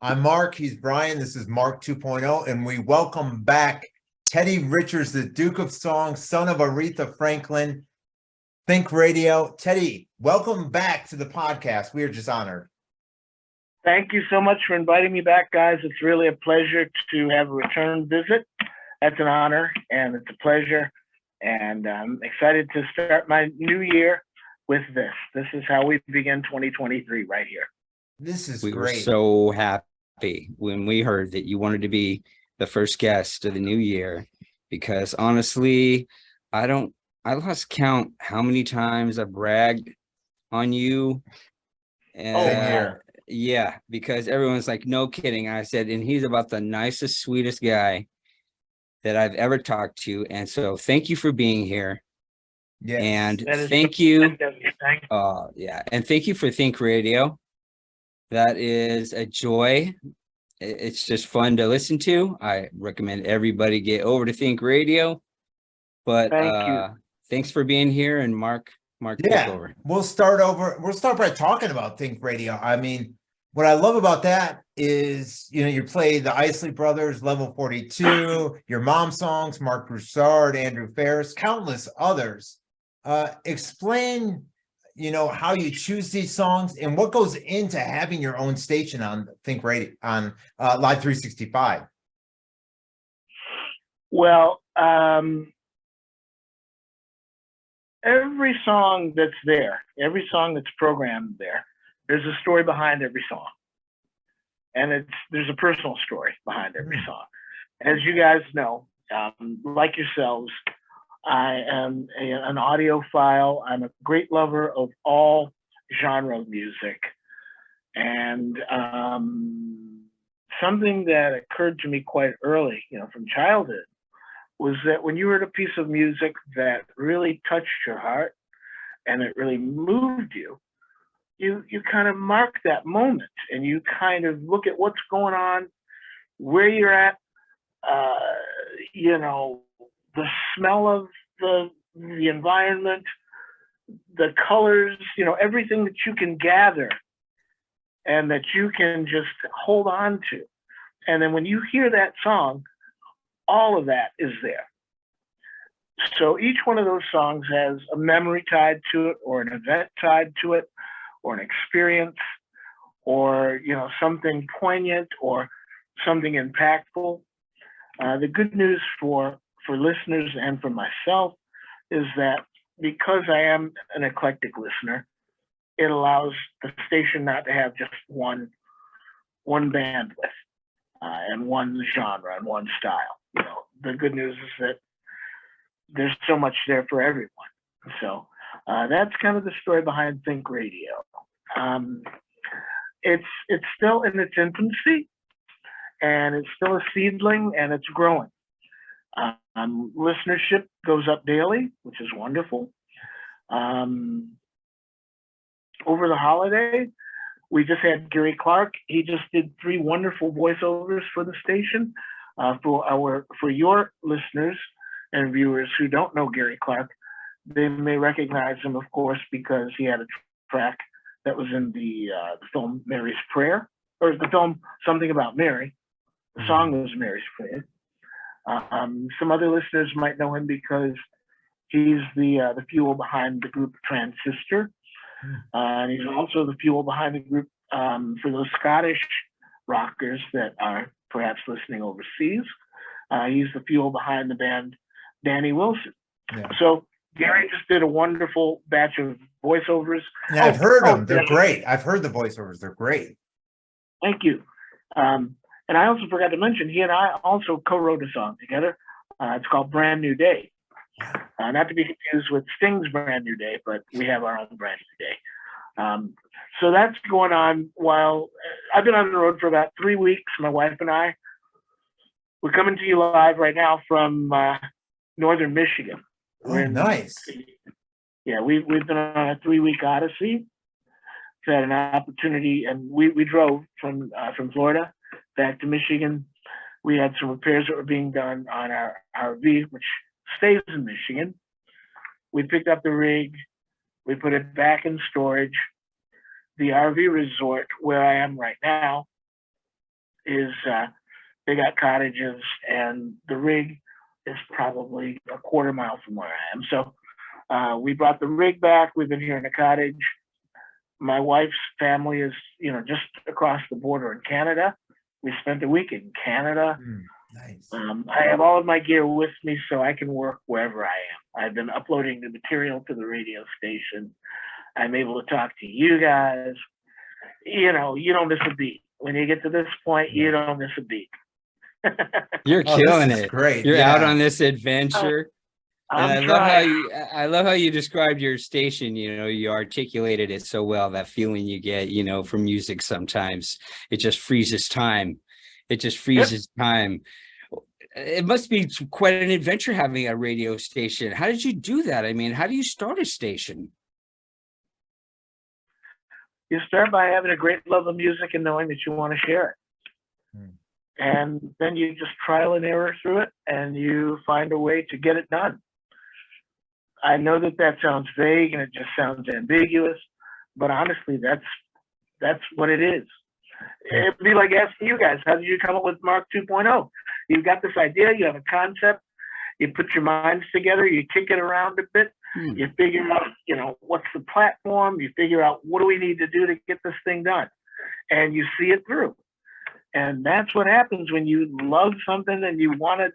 I'm Mark. He's Brian. This is Mark 2.0, and we welcome back Teddy Richards, the Duke of Song, son of Aretha Franklin. Think Radio. Teddy, welcome back to the podcast. We are just honored. Thank you so much for inviting me back, guys. It's really a pleasure to have a return visit. That's an honor, and it's a pleasure. And I'm excited to start my new year with this. This is how we begin 2023 right here. This is We great. were so happy when we heard that you wanted to be the first guest of the new year, because honestly, I lost count how many times I bragged on you. Same here. Yeah, because everyone's like, no kidding. I said, and he's about the nicest, sweetest guy that I've ever talked to. And so thank you for being here. Yes. And That is thank you. Thank you. Yeah. And thank you for Think Radio. That is a joy. It's just fun to listen to. I recommend everybody get over to Think Radio. But Thank you. thanks for being here. And Mark, take Yeah, over. we'll start by talking about Think Radio. I mean, what I love about that is, you play the Isley Brothers, Level 42, your mom songs, Mark Broussard, Andrew Ferris, countless others. Explain, how you choose these songs and what goes into having your own station on Think Radio, on Live 365. Well, every song that's there, every song that's programmed there's a story behind every song. And there's a personal story behind every song. As you guys know, like yourselves, I am an audiophile. I'm a great lover of all genre of music. And something that occurred to me quite early, from childhood, was that when you heard a piece of music that really touched your heart and it really moved you, you kind of mark that moment and you kind of look at what's going on, where you're at, the smell of the environment, the colors, everything that you can gather and that you can just hold on to. And then when you hear that song, all of that is there. So each one of those songs has a memory tied to it, or an event tied to it, or an experience, or something poignant, or something impactful. The good news for listeners and for myself is that because I am an eclectic listener, it allows the station not to have just one bandwidth and one genre and one style. The good news is that there's so much there for everyone. So that's kind of the story behind Think Radio. It's still in its infancy, and it's still a seedling, and it's growing. Listenership goes up daily, which is wonderful. Over the holiday, we just had Gary Clark. He just did 3 wonderful voiceovers for the station. For your listeners and viewers who don't know Gary Clark, they may recognize him, of course, because he had a track that was in the film Mary's Prayer, or the film Something About Mary. The song was Mary's Prayer. Some other listeners might know him because he's the fuel behind the group Transistor. And he's also the fuel behind the group for those Scottish rockers that are perhaps listening overseas. He's the fuel behind the band Danny Wilson. Yeah. So Gary just did a wonderful batch of voiceovers. Yeah, I've heard them. They're great. I've heard the voiceovers. They're great. Thank you. And I also forgot to mention, he and I also co-wrote a song together. It's called Brand New Day. Not to be confused with Sting's Brand New Day, but we have our own Brand New Day. So that's going on while I've been on the road for about 3 weeks. My wife and I, we're coming to you live right now from northern Michigan. Nice. Yeah, we've been on a 3-week odyssey. We've had an opportunity, and we drove from Florida back to Michigan. We had some repairs that were being done on our RV, which stays in Michigan. We picked up the rig, we put it back in storage. The RV resort where I am right now is they got cottages, and the rig is probably a quarter mile from where I am. So we brought the rig back. We've been here in a cottage. My wife's family is, just across the border in Canada. We spent the week in Canada. Nice. I have all of my gear with me so I can work wherever I am. I've been uploading the material to the radio station. I'm able to talk to you guys. You don't miss a beat. When you get to this point, you don't miss a beat. You're Oh, killing this is it. great. You're out Yeah. on this adventure. And I'm I love how you described your station. You articulated it so well, that feeling you get, from music sometimes. It just freezes time. It just freezes time. It must be quite an adventure having a radio station. How did you do that? I mean, how do you start a station? You start by having a great love of music and knowing that you want to share it. And then you just trial and error through it, and you find a way to get it done. I know that sounds vague and it just sounds ambiguous, but honestly, that's what it is. It'd be like asking you guys, how did you come up with Mark 2.0? You've got this idea, you have a concept, you put your minds together, you kick it around a bit, you figure out, what's the platform, you figure out what do we need to do to get this thing done, and you see it through. And that's what happens when you love something and you want to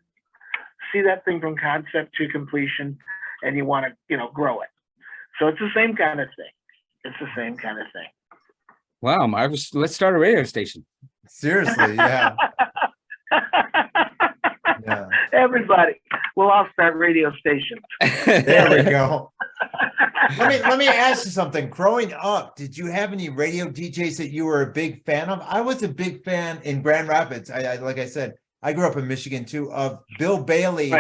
see that thing from concept to completion, and you want to, grow it. So it's the same kind of thing. It's the same kind of thing. Wow, Marcus, let's start a radio station. Seriously, yeah. Yeah. Everybody, we'll all start radio stations. There we go. Let me ask you something. Growing up, did you have any radio DJs that you were a big fan of? I was a big fan in Grand Rapids. I like I said, I grew up in Michigan too, of Bill Bailey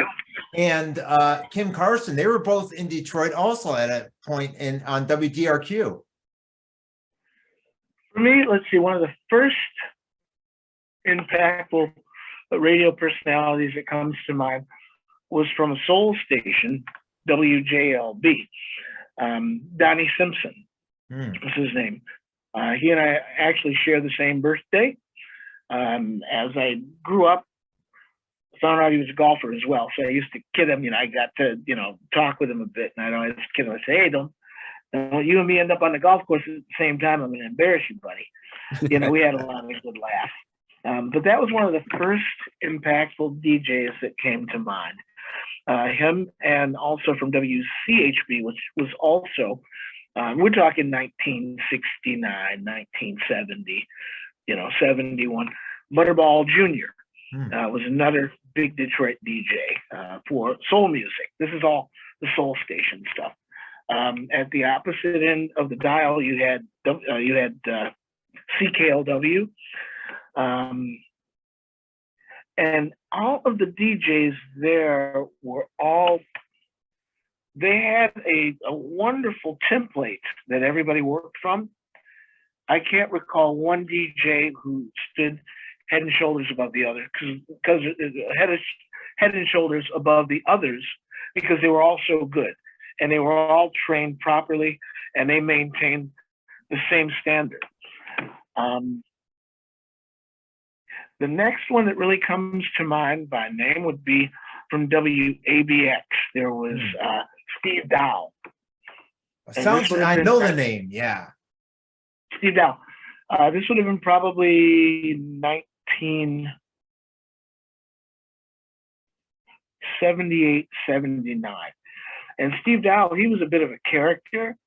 and Kim Carson. They were both in Detroit also at a point on WDRQ. For me, let's see, one of the first impactful radio personalities that comes to mind was from a soul station, WJLB. Donnie Simpson was his name. He and I actually share the same birthday. As I grew up, found out he was a golfer as well. So I used to kid him, I got to, talk with him a bit. And I'd always kid him, I'd say, hey, don't you and me end up on the golf course at the same time, I'm going to embarrass you, buddy. We had a lot of good laughs. But that was one of the first impactful DJs that came to mind. Him, and also from WCHB, which was also, we're talking 1969, 1970, 71. Butterball Jr. Was another big Detroit DJ for soul music. This is all the soul station stuff. At the opposite end of the dial, you had CKLW. And all of the DJs there were they had a wonderful template that everybody worked from. I can't recall one DJ who stood head and shoulders above the other, because head and shoulders above the others, because they were all so good and they were all trained properly and they maintained the same standard. The next one that really comes to mind by name would be from WABX. There was Steve Dow. I know the name, yeah. Steve Dow. This would have been probably 1978, 79. And Steve Dow, he was a bit of a character,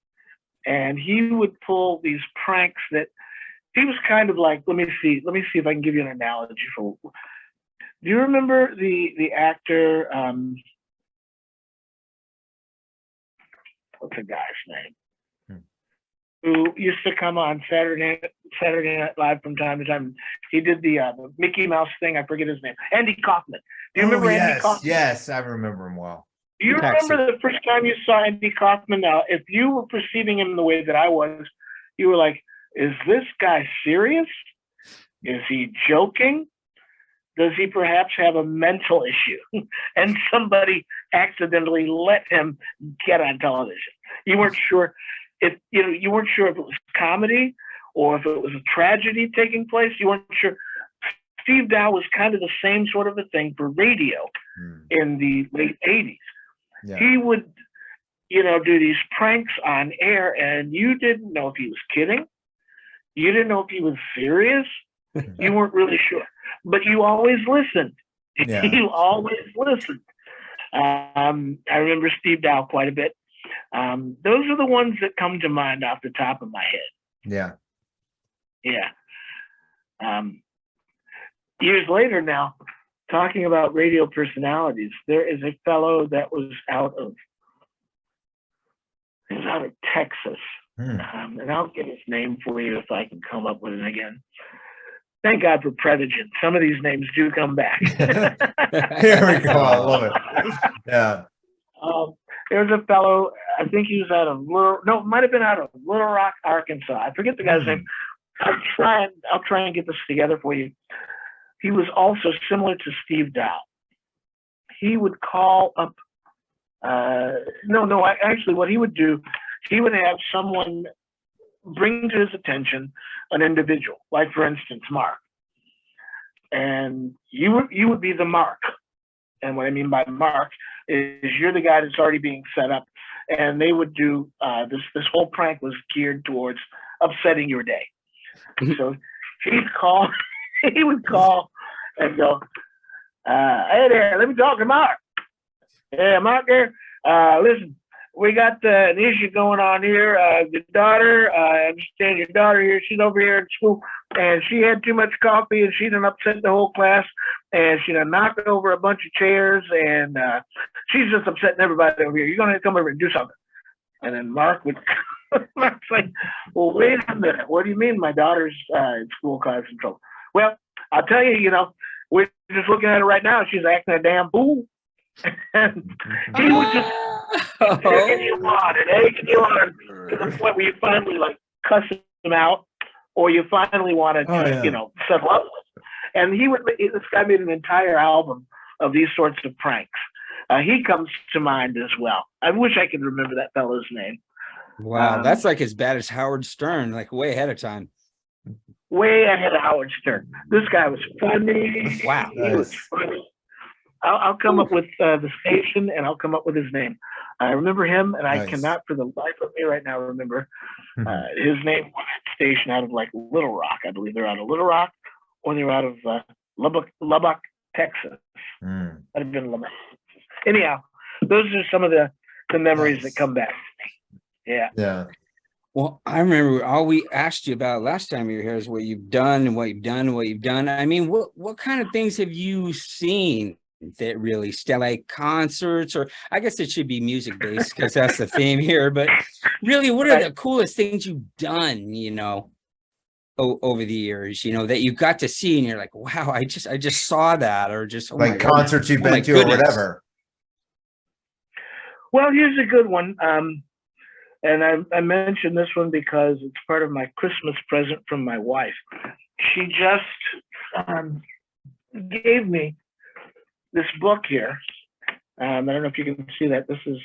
and he would pull these pranks that he was kind of like, let me see if I can give you an analogy for. Do you remember the actor? What's the guy's name? Who used to come on Saturday Night Live from time to time? He did the Mickey Mouse thing. I forget his name. Andy Kaufman. Do you remember Andy Kaufman? Yes, I remember him well. Do you remember the first time you saw Andy Kaufman? Now, if you were perceiving him the way that I was, you were like, is this guy serious? Is he joking? Does he perhaps have a mental issue? And somebody accidentally let him get on television. You weren't sure if you weren't sure if it was comedy or if it was a tragedy taking place. You weren't sure. Steve Dow was kind of the same sort of a thing for radio in the late 80s. Yeah. He would, do these pranks on air, and you didn't know if he was kidding. You didn't know if he was serious. You weren't really sure, but you always listened. Yeah. You always listened. I remember Steve Dow quite a bit. Those are the ones that come to mind off the top of my head. Yeah. Yeah. Years later now, talking about radio personalities, there is a fellow that was out of Texas. And I'll get his name for you if I can come up with it again. Thank God for Predigen. Some of these names do come back. Here we go. I love it. Yeah. There's a fellow, I think he was out of it might have been out of Little Rock, Arkansas. I forget the guy's name. I'll try and get this together for you. He was also similar to Steve Dow. He would call up, actually what he would do, he would have someone bring to his attention an individual, like for instance, Mark. And you would be the Mark. And what I mean by Mark is you're the guy that's already being set up. And they would do this whole prank was geared towards upsetting your day. So he would call and go, hey there, let me talk to Mark. Yeah, Mark there. Listen, we got an issue going on here. The daughter, I understand your daughter here, she's over here at school, and she had too much coffee, and she done upset the whole class, and she done knocked over a bunch of chairs, and she's just upsetting everybody over here. You're going to come over and do something. And then Mark's like, well, wait a minute. What do you mean my daughter's in school causing trouble? Well, I'll tell you, we're just looking at her right now. She's acting a damn fool. And he would just egg you on to the point where you finally like cuss him out, or you finally want to, settle up. And this guy made an entire album of these sorts of pranks. He comes to mind as well. I wish I could remember that fellow's name. Wow, that's like as bad as Howard Stern, like way ahead of time. Way ahead of Howard Stern. This guy was funny. Wow. He was funny. I'll come up with the station, and I'll come up with his name. I remember him, and I cannot for the life of me right now remember his name. Station out of like Little Rock. I believe they're out of Little Rock, or they're out of Lubbock, Texas. Might have been Lubbock. Anyhow, those are some of the memories that come back to me. Yeah. Yeah. Well, I remember all we asked you about last time you were here is what you've done and what you've done and what you've done. I mean, what kind of things have you seen that really like concerts, or I guess it should be music based because that's the theme here, but really, what are the coolest things you've done, over the years, that you got to see and you're like, wow, I just saw that, or just like concerts you've been to or whatever. Well, here's a good one. And I mentioned this one because it's part of my Christmas present from my wife. She just gave me this book here. I don't know if you can see that. This is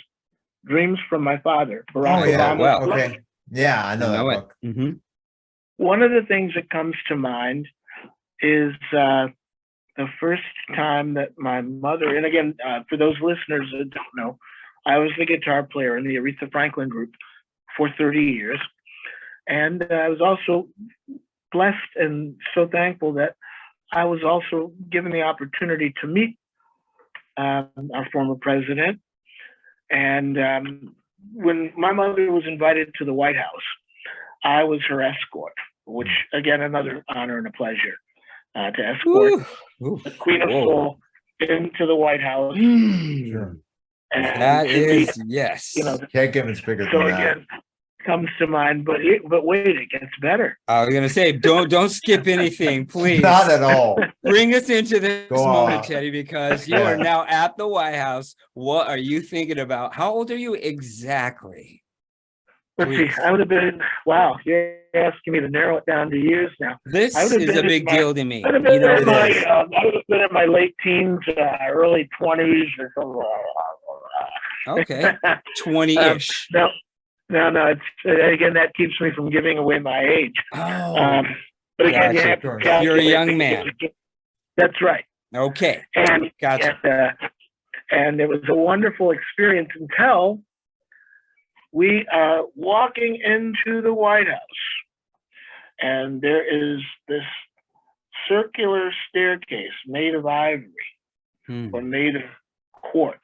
Dreams from My Father, Barack Obama. Well, okay. Yeah, I know that book. Mm-hmm. One of the things that comes to mind is the first time that my mother, and again, for those listeners that don't know, I was the guitar player in the Aretha Franklin group for 30 years. And I was also blessed and so thankful that I was also given the opportunity to meet our former president. And when my mother was invited to the White House, I was her escort, which again, another honor and a pleasure to escort the Queen of Soul into the White House. Sure. And that is, yes. Can't get much bigger so than that. again, comes to mind, but wait, it gets better. I was gonna say, don't skip anything, please. Not at all. Bring us into this Go moment, on. Teddy, because you are now at the White House. What are you thinking about? How old are you exactly? Let's see. I would have been, wow, you're asking me to narrow it down to years now. This is a big deal to me. I would have been, I would have been in my late teens, early 20s. Okay, 20-ish. No, it's again, that keeps me from giving away my age. Oh, But again, gotcha. you're You're a young man. That's right. Okay, And gotcha. and it was a wonderful experience until we are walking into the White House, and there is this circular staircase made of ivory or made of quartz.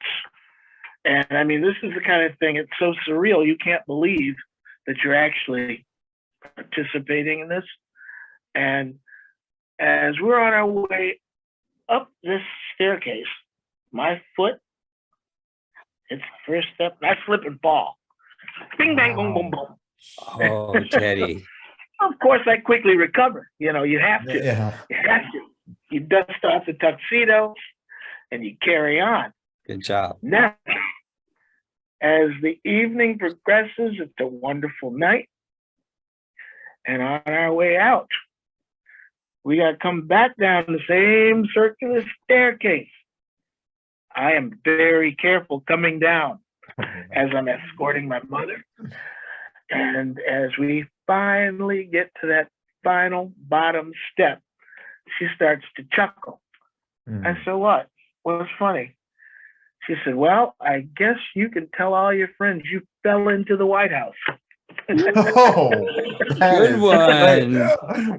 And I mean, this is the kind of thing, it's so surreal, you can't believe that you're actually participating in this. And as we're on our way up this staircase, my foot hits the first step, and I slip and fall. Bing, bang, boom, boom, boom. Oh, Teddy. Of course, I quickly recover. You know, you have to. Yeah. You have to. You dust off the tuxedo and you carry on. Good job. Now, as the evening progresses, it's a wonderful night. And on our way out, we got to come back down the same circular staircase. I am very careful coming down as I'm escorting my mother. And as we finally get to that final bottom step, she starts to chuckle. I said, what? What's funny? She said, well, I guess you can tell all your friends you fell into the White House. Oh, that Good is one.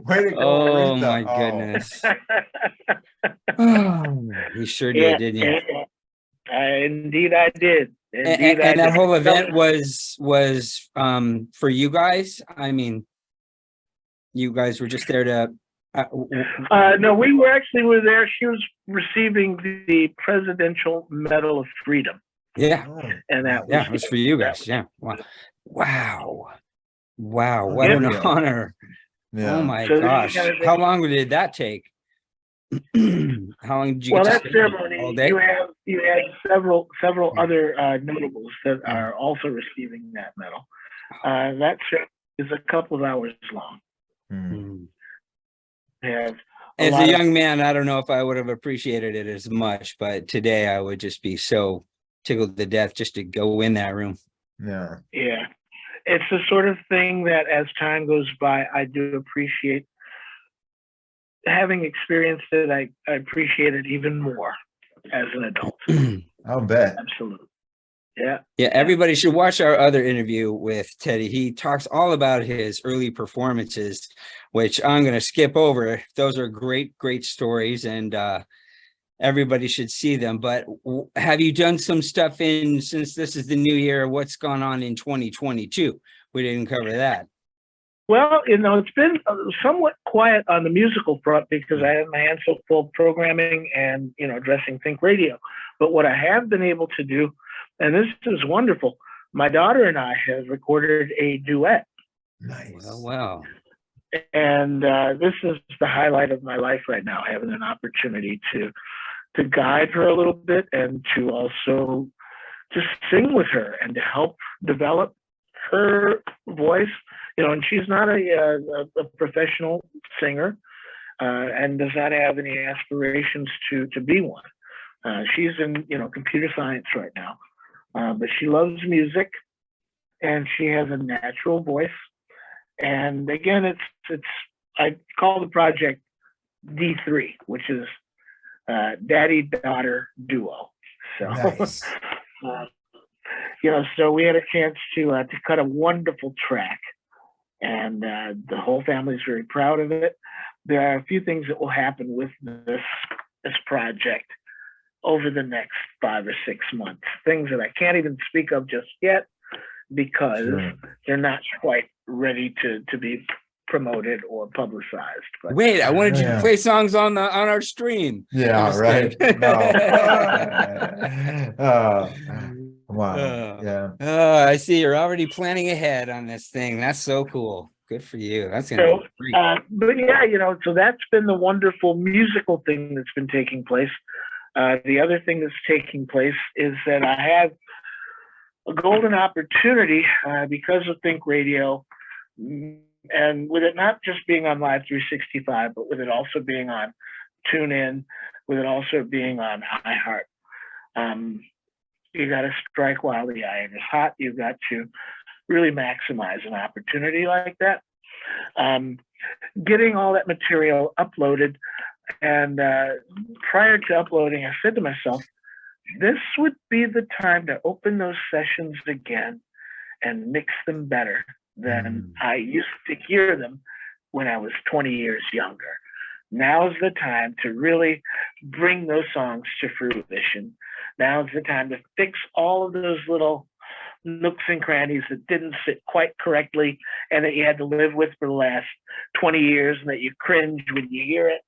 great. Way to go, Oh Aretha. my Oh. goodness. Oh, you sure did, didn't you? Indeed, I did. Indeed, And I that did. whole event was for you guys. I mean, you guys were just there to. No, we were there. She was receiving the Presidential Medal of Freedom, Yeah, Oh. and that was, yeah, it was for you guys. Yeah, wow, what an Yeah. honor. Yeah. Oh my So this is gosh, kind of how long did that take? How long did you? well, get that to stay? All ceremony. day? You had several other notables that are also receiving that medal. That ceremony is a couple of hours long. Mm. We have As lot a of- young man, I don't know if I would have appreciated it as much, but today I would just be so tickled to death just to go in that room. Yeah. Yeah, it's the sort of thing that as time goes by, I do appreciate. Having experienced it, I appreciate it even more as an adult. I'll bet. Absolutely. Yeah. Yeah, everybody should watch our other interview with Teddy. He talks all about his early performances, which I'm going to skip over. Those are great stories, and everybody should see them. But have you done some stuff since this is the new year? What's gone on in 2022? We didn't cover that. Well, it's been somewhat quiet on the musical front because I have my hands so full of programming and, addressing Think Radio. But what I have been able to do, and this is wonderful, my daughter and I have recorded a duet. Nice. Wow. And this is the highlight of my life right now, having an opportunity to guide her a little bit and to also just sing with her and to help develop her voice. And she's not a professional singer and does not have any aspirations to be one. She's in, computer science right now, but she loves music and she has a natural voice. And again, it's I call the project D3, which is daddy-daughter duo. So, Nice. so we had a chance to cut a wonderful track. And the whole family is very proud of it. There are a few things that will happen with this project over the next 5 or 6 months. Things that I can't even speak of just yet because Sure. they're not quite ready to be promoted or publicized. But Wait, I wanted you to Yeah. play songs on our stream. Yeah, just right. kidding. No. Wow. Yeah. I see you're already planning ahead on this thing. That's so cool. Good for you. That's gonna So, be great. but yeah, so that's been the wonderful musical thing that's been taking place. The other thing that's taking place is that I have a golden opportunity because of Think Radio, and with it not just being on Live 365, but with it also being on TuneIn, with it also being on iHeart. You got to strike while the iron is hot. You've got to really maximize an opportunity like that. Getting all that material uploaded And prior to uploading, I said to myself, this would be the time to open those sessions again and mix them better than I used to hear them when I was 20 years younger. Now's the time to really bring those songs to fruition. Now's the time to fix all of those little nooks and crannies that didn't sit quite correctly and that you had to live with for the last 20 years and that you cringe when you hear it.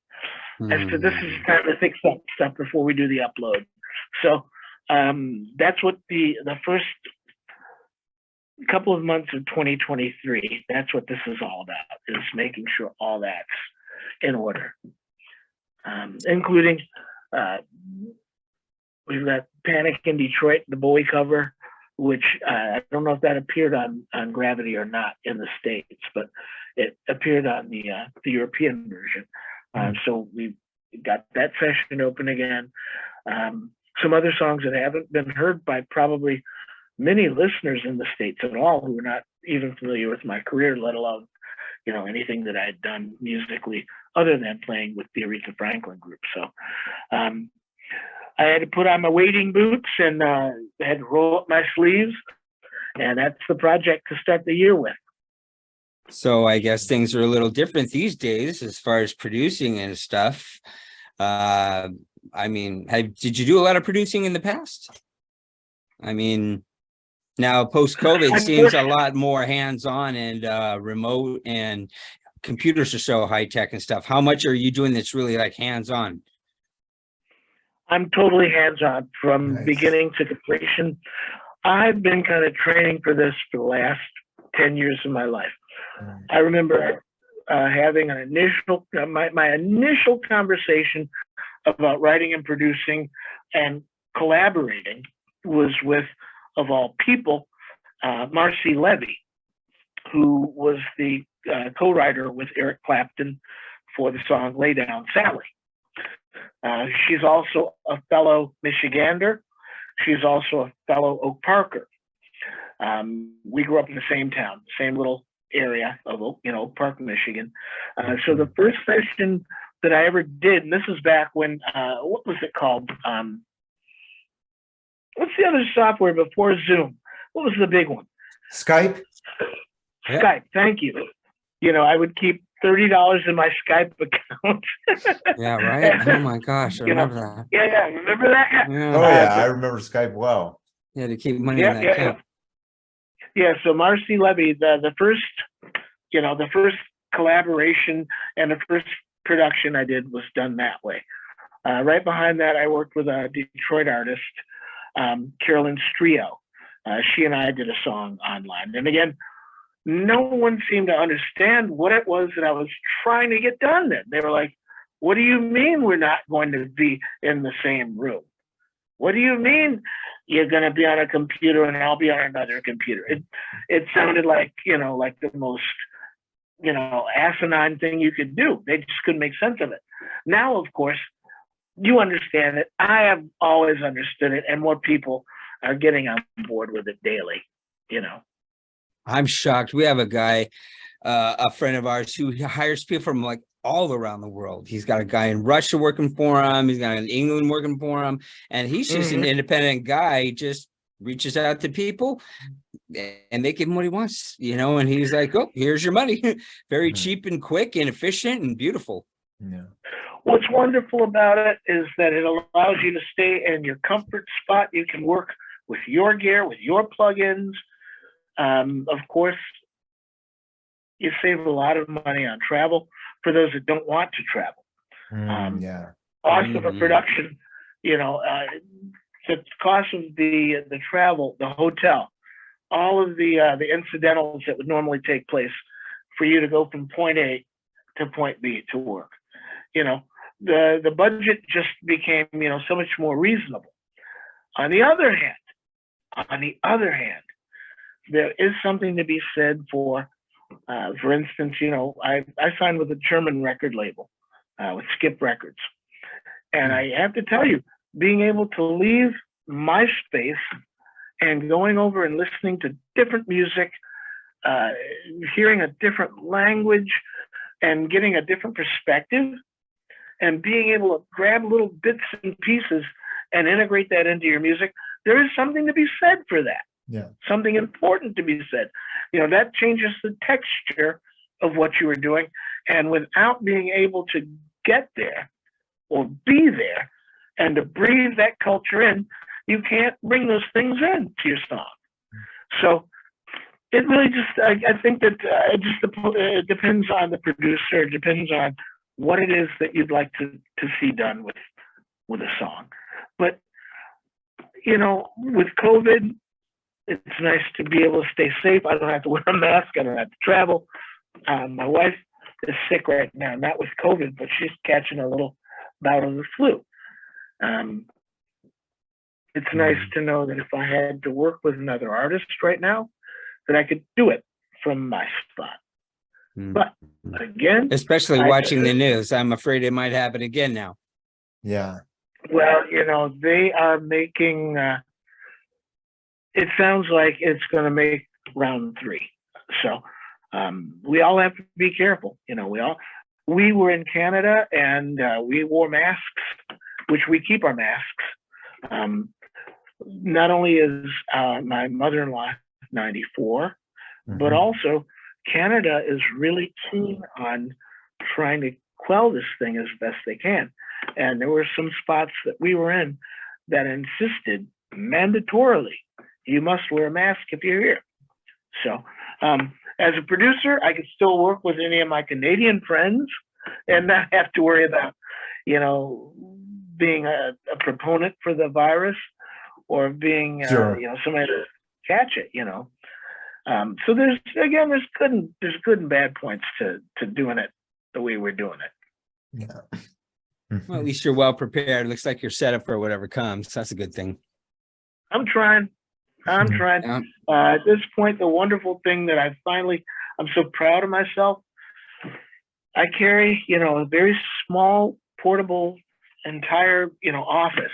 I said, this is time to fix that stuff before we do the upload. So that's what the first couple of months of 2023, that's what this is all about, is making sure all that's in order. Including, we've got Panic in Detroit, the Bowie cover, which I don't know if that appeared on Gravity or not in the States, but it appeared on the European version. So we got that session open again. Some other songs that haven't been heard by probably many listeners in the States at all, who are not even familiar with my career, let alone, you know, anything that I had done musically other than playing with the Aretha Franklin group. So I had to put on my wading boots and I had to roll up my sleeves, and that's the project to start the year with. So I guess things are a little different these days as far as producing and stuff. I mean, did you do a lot of producing in the past? I mean, now post-COVID seems a lot more hands-on and remote, and computers are so high-tech and stuff. How much are you doing that's really like hands-on? I'm totally hands-on from beginning to completion. I've been kind of training for this for the last 10 years of my life. I remember having an initial, my initial conversation about writing and producing and collaborating was with, of all people, Marcy Levy, who was the co-writer with Eric Clapton for the song Lay Down Sally. She's also a fellow Michigander. She's also a fellow Oak Parker. We grew up in the same town, same little area of Oak Park, Michigan. So the first session that I ever did, and this is back when, what was it called? What's the other software before Zoom? What was the big one? Skype. Skype, thank you. You know, I would keep $30 in my Skype account. Yeah, right. Oh my gosh, I remember that. Yeah, remember that? Yeah. Oh yeah, I remember Skype well. Yeah, to keep money in that account. Yeah, so Marcy Levy, the first collaboration and the first production I did was done that way. Right behind that, I worked with a Detroit artist, Carolyn Strio. She and I did a song online. And again, no one seemed to understand what it was that I was trying to get done then. They were like, what do you mean we're not going to be in the same room? What do you mean you're going to be on a computer and I'll be on another computer? It sounded like, like the most, asinine thing you could do. They just couldn't make sense of it. Now, of course, you understand it. I have always understood it, and more people are getting on board with it daily, I'm shocked. We have a guy, a friend of ours, who hires people from like all around the world. He's got a guy in Russia working for him. He's got an England working for him. And he's just an independent guy. He just reaches out to people and they give him what he wants, and he's like, oh, here's your money. Very cheap and quick and efficient and beautiful. Yeah. What's wonderful about it is that it allows you to stay in your comfort spot. You can work with your gear, with your plugins. Of course, you save a lot of money on travel for those that don't want to travel. Cost of a production, the cost of the travel, the hotel, all of the incidentals that would normally take place for you to go from point A to point B to work. The budget just became, so much more reasonable. On the other hand, there is something to be said for instance, I signed with a German record label, with Skip Records. And I have to tell you, being able to leave my space and going over and listening to different music, hearing a different language and getting a different perspective and being able to grab little bits and pieces and integrate that into your music, there is something to be said for that. Yeah. Something important to be said. That changes the texture of what you were doing. And without being able to get there or be there and to breathe that culture in, you can't bring those things into your song. So it really just, I think that it depends on the producer. It depends on what it is that you'd like to see done with a song. But, with COVID, it's nice to be able to stay safe. I don't have to wear a mask. I don't have to travel. My wife is sick right now, not with COVID, but she's catching a little bout of the flu. It's nice to know that if I had to work with another artist right now, that I could do it from my spot. But again, especially watching the news, I'm afraid it might happen again now. Yeah. Well, they are making, it sounds like it's going to make round 3. So we all have to be careful. We were in Canada and we wore masks, which we keep our masks. Not only is my mother-in-law 94, but also Canada is really keen on trying to quell this thing as best they can. And there were some spots that we were in that insisted mandatorily, you must wear a mask if you're here. So as a producer, I could still work with any of my Canadian friends and not have to worry about, being a proponent for the virus or being, somebody to catch it, So there's good and bad points to doing it the way we're doing it. Yeah. Well, at least you're well prepared. Looks like you're set up for whatever comes. That's a good thing. I'm trying. Yeah. At this point, the wonderful thing that I'm so proud of myself. I carry, a very small, portable, entire, office.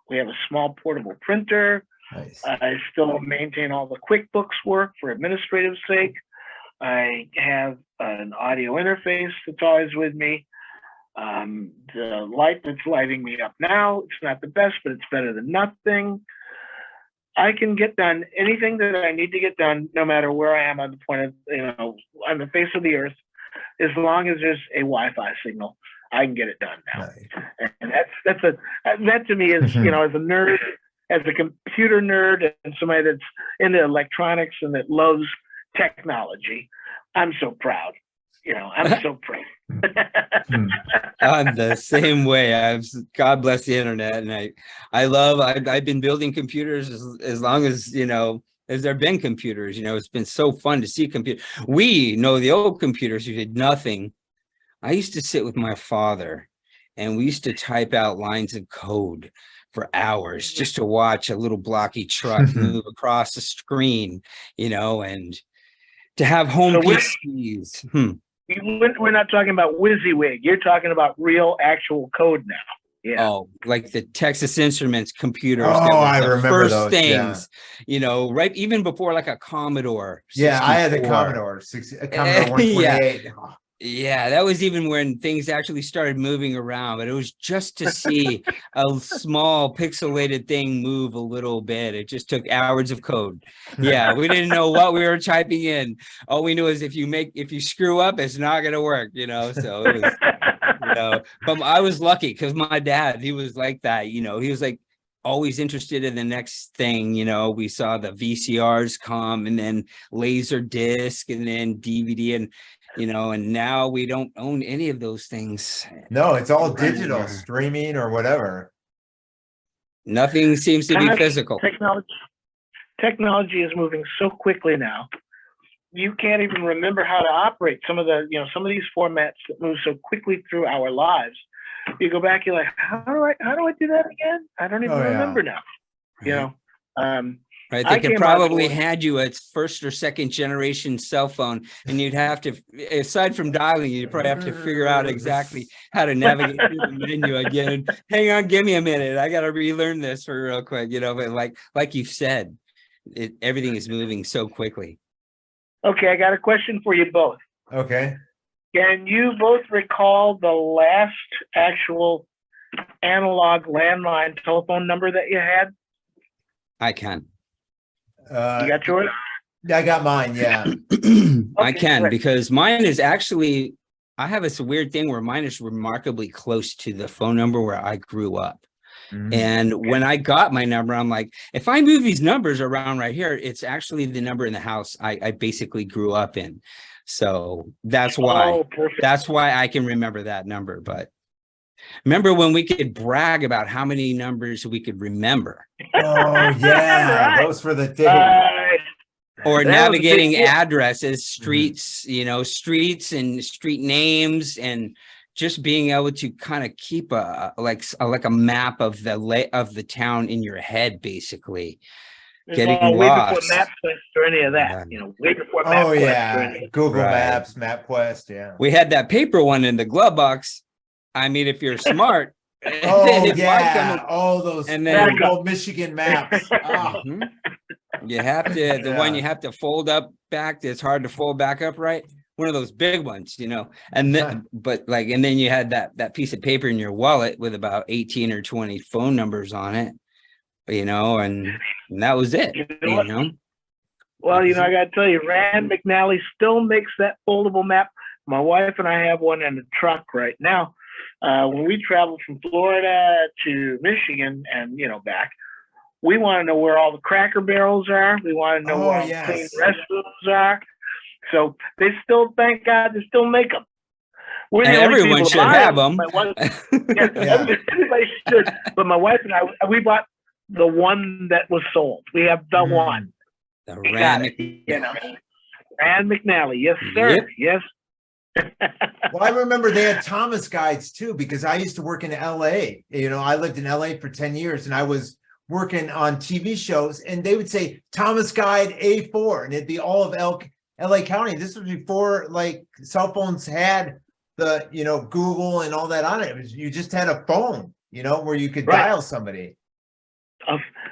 We have a small portable printer. Nice. I still maintain all the QuickBooks work for administrative sake. I have an audio interface that's always with me. The light that's lighting me up now, it's not the best, but it's better than nothing. I can get done anything that I need to get done, no matter where I am on the point of, on the face of the earth, as long as there's a Wi-Fi signal, I can get it done now. Nice. And that to me is, as a nerd, as a computer nerd and somebody that's into electronics and that loves technology, I'm so proud. I'm so proud. I'm the same way. God bless the internet, and I've been building computers as long as as there have been computers. It's been so fun to see computers. We know the old computers who did nothing. I used to sit with my father, and we used to type out lines of code for hours just to watch a little blocky truck move across the screen, and to have home PCs. We're not talking about WYSIWYG. You're talking about real, actual code now. Yeah. Oh, like the Texas Instruments computers. Oh, I the remember first those things, right? Even before like a Commodore. Yeah, I had the 64. Commodore, Commodore 128. Yeah, that was even when things actually started moving around, but it was just to see a small pixelated thing move a little bit. It just took hours of code. Yeah, we didn't know what we were typing in. All we knew is if you screw up, it's not going to work, so it was, but I was lucky because my dad, he was like that, he was like always interested in the next thing. We saw the VCRs come and then laser disc and then DVD and now we don't own any of those things. No, it's all digital, streaming or whatever. Nothing seems to be physical. Technology is moving so quickly now. You can't even remember how to operate some of these formats that move so quickly through our lives. You go back, you're like, how do I do that again? I don't even remember now. Right, they could probably hand you a first or second generation cell phone, and you'd have to, aside from dialing, you'd probably have to figure out exactly how to navigate through the menu again. Hang on, give me a minute. I got to relearn this for real quick, but like you said, everything is moving so quickly. Okay, I got a question for you both. Okay. Can you both recall the last actual analog landline telephone number that you had? I can. You got yours? I got mine. Yeah. I Okay, can great. because mine is actually, I have this weird thing where mine is remarkably close to the phone number where I grew up. Mm. And when I got my number, I'm like, if I move these numbers around right here, it's actually the number in the house I basically grew up in. So that's why. Oh, perfect. That's why I can remember that number. But remember when we could brag about how many numbers we could remember, Oh yeah, Right. those were the days. or That was a big navigating deal. addresses, streets, you know, streets and street names, and just being able to kind of keep a like a map of the town in your head, basically. It was Getting all way before lost. MapQuest or any of that. Yeah. You know, way before Oh MapQuest or yeah, any. Google Right. Maps, MapQuest. Yeah. We had that paper one in the glove box. I mean, if you're smart. Oh if I come yeah. Oh, those and then- horrible Michigan maps. Ah. Mhm. You have to, the one you have to fold up back, that's hard to fold back up, right? One of those big ones, you know, and then, but like, and then you had that piece of paper in your wallet with about 18 or 20 phone numbers on it, you know, and that was it, You know what? you know? Well, you know, I got to tell you, Rand McNally still makes that foldable map. My wife and I have one in the truck right now. When we travel from Florida to Michigan and, you know, back, we want to know where all the Cracker Barrels are. We want to know Oh, where all yes. the clean restrooms are. So they still, thank God, they still make them. We're And the only everyone people to should buy have 'em. them. My wife, Yeah. everybody should. But my wife and I, we bought the one that was sold. We have the one. The We got Ram, it, you know. Rand McNally, yes, sir. Yep. Yes. Well, I remember they had Thomas guides too, because I used to work in LA. You know, I lived in LA for 10 years and I was working on TV shows, and they would say Thomas Guide A4, and it'd be all of LA County. This was before like cell phones had the, you know, Google and all that on it. It was, you just had a phone, you know, where you could Right. dial somebody.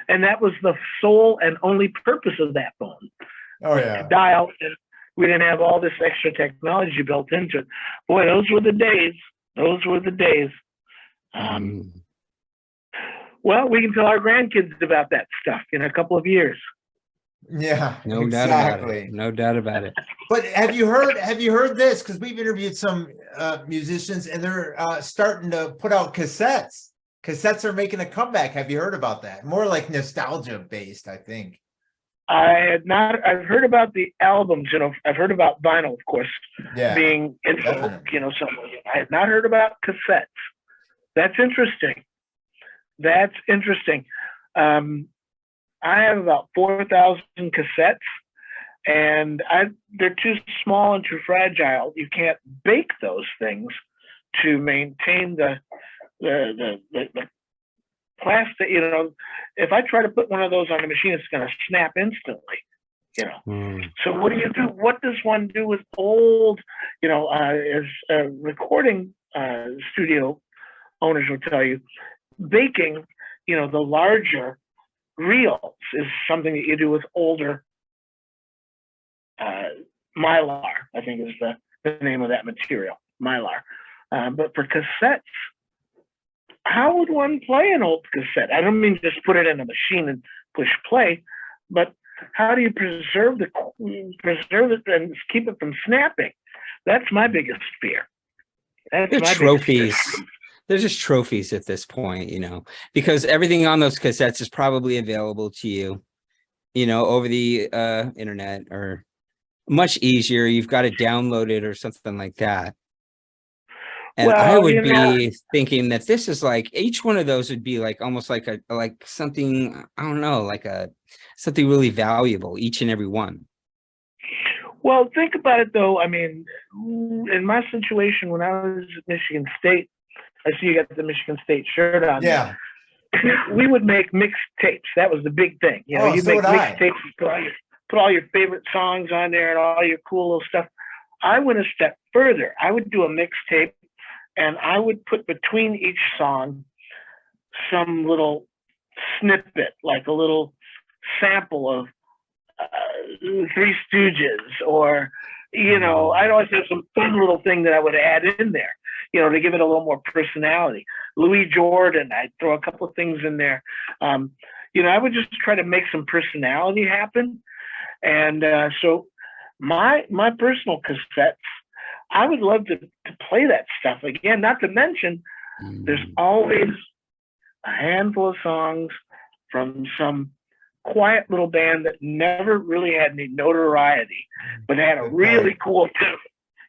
And that was the sole and only purpose of that phone. Oh To yeah. dial. And we didn't have all this extra technology built into it. Boy, those were the days. Those were the days. Well, we can tell our grandkids about that stuff in a couple of years. Yeah, no doubt about exactly. it. No doubt about it. But have you heard this? Because we've interviewed some musicians and they're starting to put out cassettes. Cassettes are making a comeback. Have you heard about that? More like nostalgia based, I think. I had not. I've heard about the albums. You know, I've heard about vinyl, of course, Yeah. being in vogue. definitely. You know, something. I had not heard about cassettes. That's interesting. That's interesting. I have about 4,000 cassettes, and they're too small and too fragile. You can't bake those things to maintain the plastic. You know, if I try to put one of those on the machine, it's going to snap instantly. You know. So what do you do? What does one do with old? You know, as recording studio owners will tell you, baking. You know, the larger reels is something that you do with older mylar, I think is the name of that material, mylar. But for cassettes, how would one play an old cassette? I don't mean just put it in a machine and push play, but how do you preserve it and keep it from snapping? That's my biggest fear. That's They're my trophies. biggest fear. They're just trophies at this point, you know, because everything on those cassettes is probably available to you, you know, over the internet, or much easier. You've got to download it or something like that. And I Well, would you know- be thinking that this is like, each one of those would be like almost like something, I don't know, like something really valuable, each and every one. Well, think about it though. I mean, in my situation when I was at Michigan State, I see you got the Michigan State shirt on. Yeah. We would make mixed tapes. That was the big thing. You know, Oh, you so make would I. mixed tapes, put all your favorite songs on there and all your cool little stuff. I went a step further. I would do a mixtape, and I would put between each song some little snippet, like a little sample of Three Stooges or You know, I'd always have some fun little thing that I would add in there, you know, to give it a little more personality. Louis Jordan, I'd throw a couple of things in there. You know, I would just try to make some personality happen. And so my personal cassettes, I would love to play that stuff again. Not to mention, there's always a handful of songs from some quiet little band that never really had any notoriety, but had a really cool tune.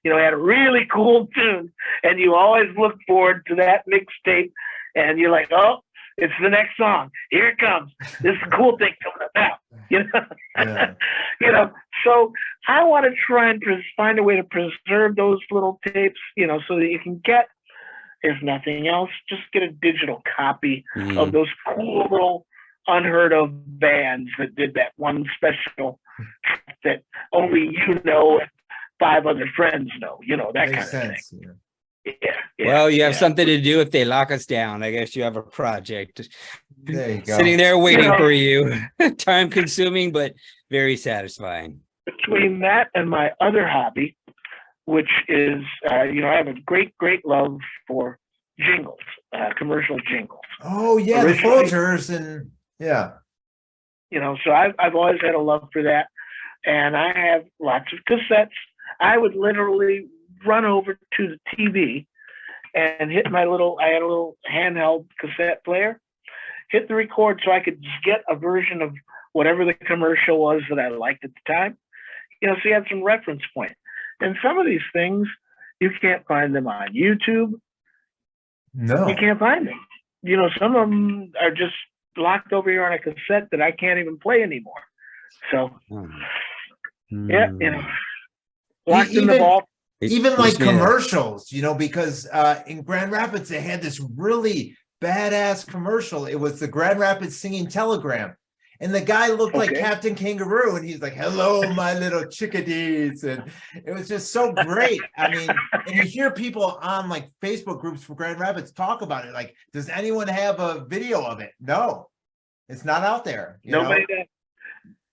You know, had a really cool tune, and you always look forward to that mixtape, and you're like, oh, it's the next song. Here it comes. This is a cool thing coming up now. You know, Yeah. you know. So I want to try and find a way to preserve those little tapes, you know, so that you can get, if nothing else, just get a digital copy of those cool little unheard of bands that did that one special that only you know and 5 other friends know, you know, that Makes kind of sense. Yeah. thing. Yeah, Well, you have yeah. something to do if they lock us down. I guess you have a project There you go. sitting there waiting know- for you. Time consuming, but very satisfying. Between that and my other hobby, which is, you know, I have a great love for jingles, commercial jingles. Oh yeah, the Originally- Folgers and yeah. You know, so I've always had a love for that, and I have lots of cassettes. I would literally run over to the TV and hit I had a little handheld cassette player, hit the record so I could just get a version of whatever the commercial was that I liked at the time. You know, so you have some reference point. And some of these things, you can't find them on YouTube. No. You can't find them. You know, some of them are just locked over here on a cassette that I can't even play anymore. So, yeah, you know, locked in the Even- vault. Even like Yeah. commercials, you know, because in Grand Rapids they had this really badass commercial. It was the Grand Rapids Singing Telegram, and the guy looked like Okay. Captain Kangaroo, and he's like, "Hello, my little chickadees," and it was just so great. I mean, and you hear people on like Facebook groups for Grand Rapids talk about it. Like, does anyone have a video of it? No, it's not out there. You know? Nobody does.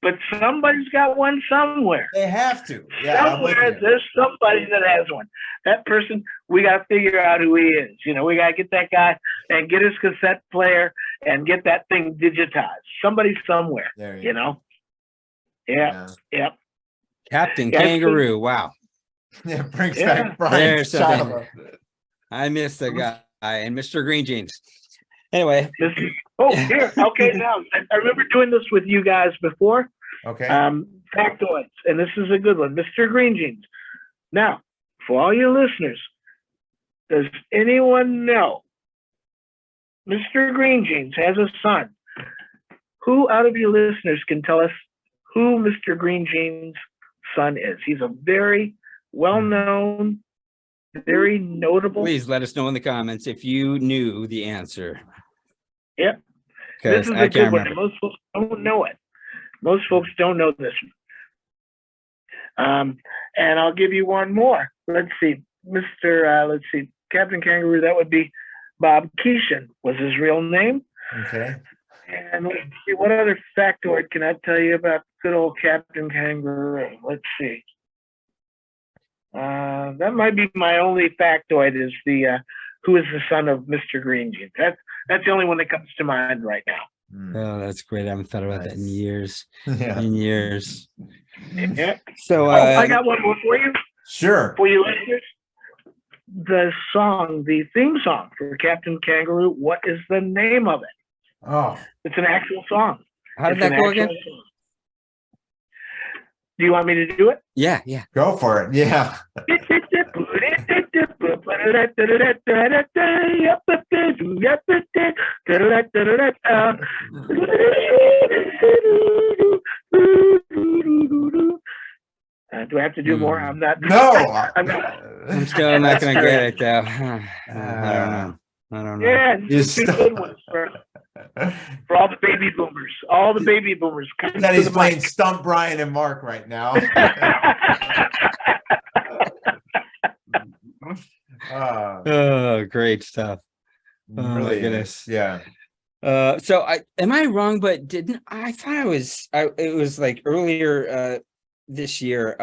But somebody's got one somewhere. They have to. Yeah, I'm with Somewhere you. there's somebody that has one. That person, we got to figure out who he is. You know, we got to get that guy and get his cassette player and get that thing digitized. Somebody somewhere, There you know? Yeah, go. yeah. Captain Yeah, it's been- Kangaroo. Wow. Yeah, it brings Yeah. back Brian's There's something. childhood. I miss the guy and Mr. Green Jeans. Anyway, This is, oh, here. Okay, now, I remember doing this with you guys before. Okay. Factoids, and this is a good one. Mr. Green Jeans. Now, for all your listeners, does anyone know Mr. Green Jeans has a son? Who out of your listeners can tell us who Mr. Green Jeans' son is? He's a very well-known, very notable. please let us know in the comments if you knew the answer. Yep. Because This is I a good can't one. remember. Most folks don't know it. Most folks don't know this one. And I'll give you one more. Let's see, Captain Kangaroo. That would be Bob Keeshan was his real name. Okay. And let's see, what other factoid can I tell you about good old Captain Kangaroo? Let's see. That might be my only factoid is the who is the son of Mr. Green Jeans. That's the only one that comes to mind right now. Mm. Oh, that's great. I haven't thought about that in Nice. years. Yeah. In years. Yeah. So Oh, I got one more for you. Sure. For you listeners, the song, the theme song for Captain Kangaroo, what is the name of it? Oh, It's an actual song. how did It's that an go actual again? song. Do you want me to do it? Yeah, yeah. go for it. Yeah. Do I have to do more? I'm not. No. I'm not. I'm still not gonna get it though. I Ah. don't know. I don't know. Yeah, You just two stop. good ones for all the baby boomers. All the baby boomers. coming That to he's the playing mic. Stump Brian and Mark right now. Oh, great stuff. Oh, my really is. goodness. Yeah. So am I wrong? But didn't I thought it was like earlier this year.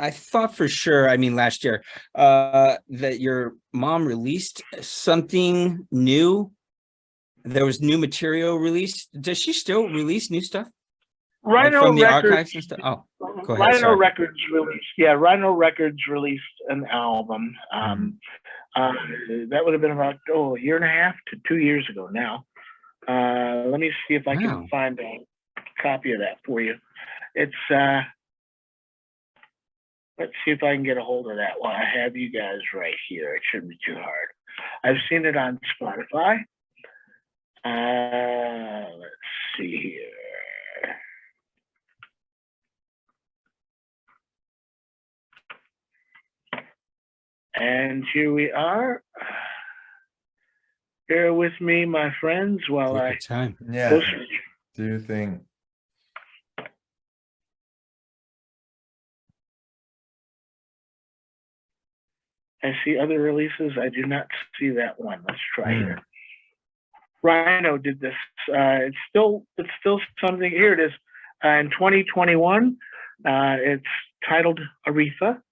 I thought for sure, I mean, last year, that your mom released something new. There was new material released. Does she still release new stuff? Like Rhino from the Records. archives and stuff? Oh, go ahead, Rhino sorry. Records released. Yeah, Rhino Records released an album. That would have been about a year and a half to 2 years ago now. Let me see if I Wow. can find a copy of that for you. It's let's see if I can get a hold of that while I have you guys right here. It shouldn't be too hard. I've seen it on Spotify. Let's see here. And here we are. Bear with me, my friends, while Take I your time. Yeah, go search. do your thing. I see other releases. I do not see that one. Let's try Hmm. here. Rhino did this. It's still something. Here it is. In 2021, it's titled Aretha.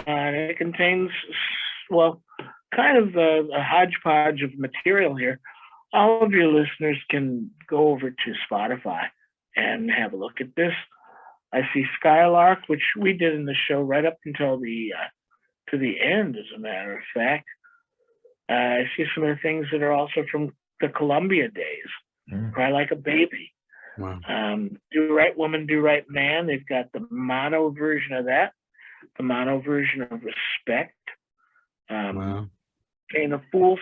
And it contains, well, kind of a hodgepodge of material here. All of your listeners can go over to Spotify and have a look at this. I see Skylark, which we did in the show right up until the to the end, as a matter of fact. I see some of the things that are also from the Columbia days. Mm. Cry Like a Baby. Wow. Do Right Woman, Do Right Man. They've got the mono version of that, the mono version of Respect, Wow. Chain of Fools.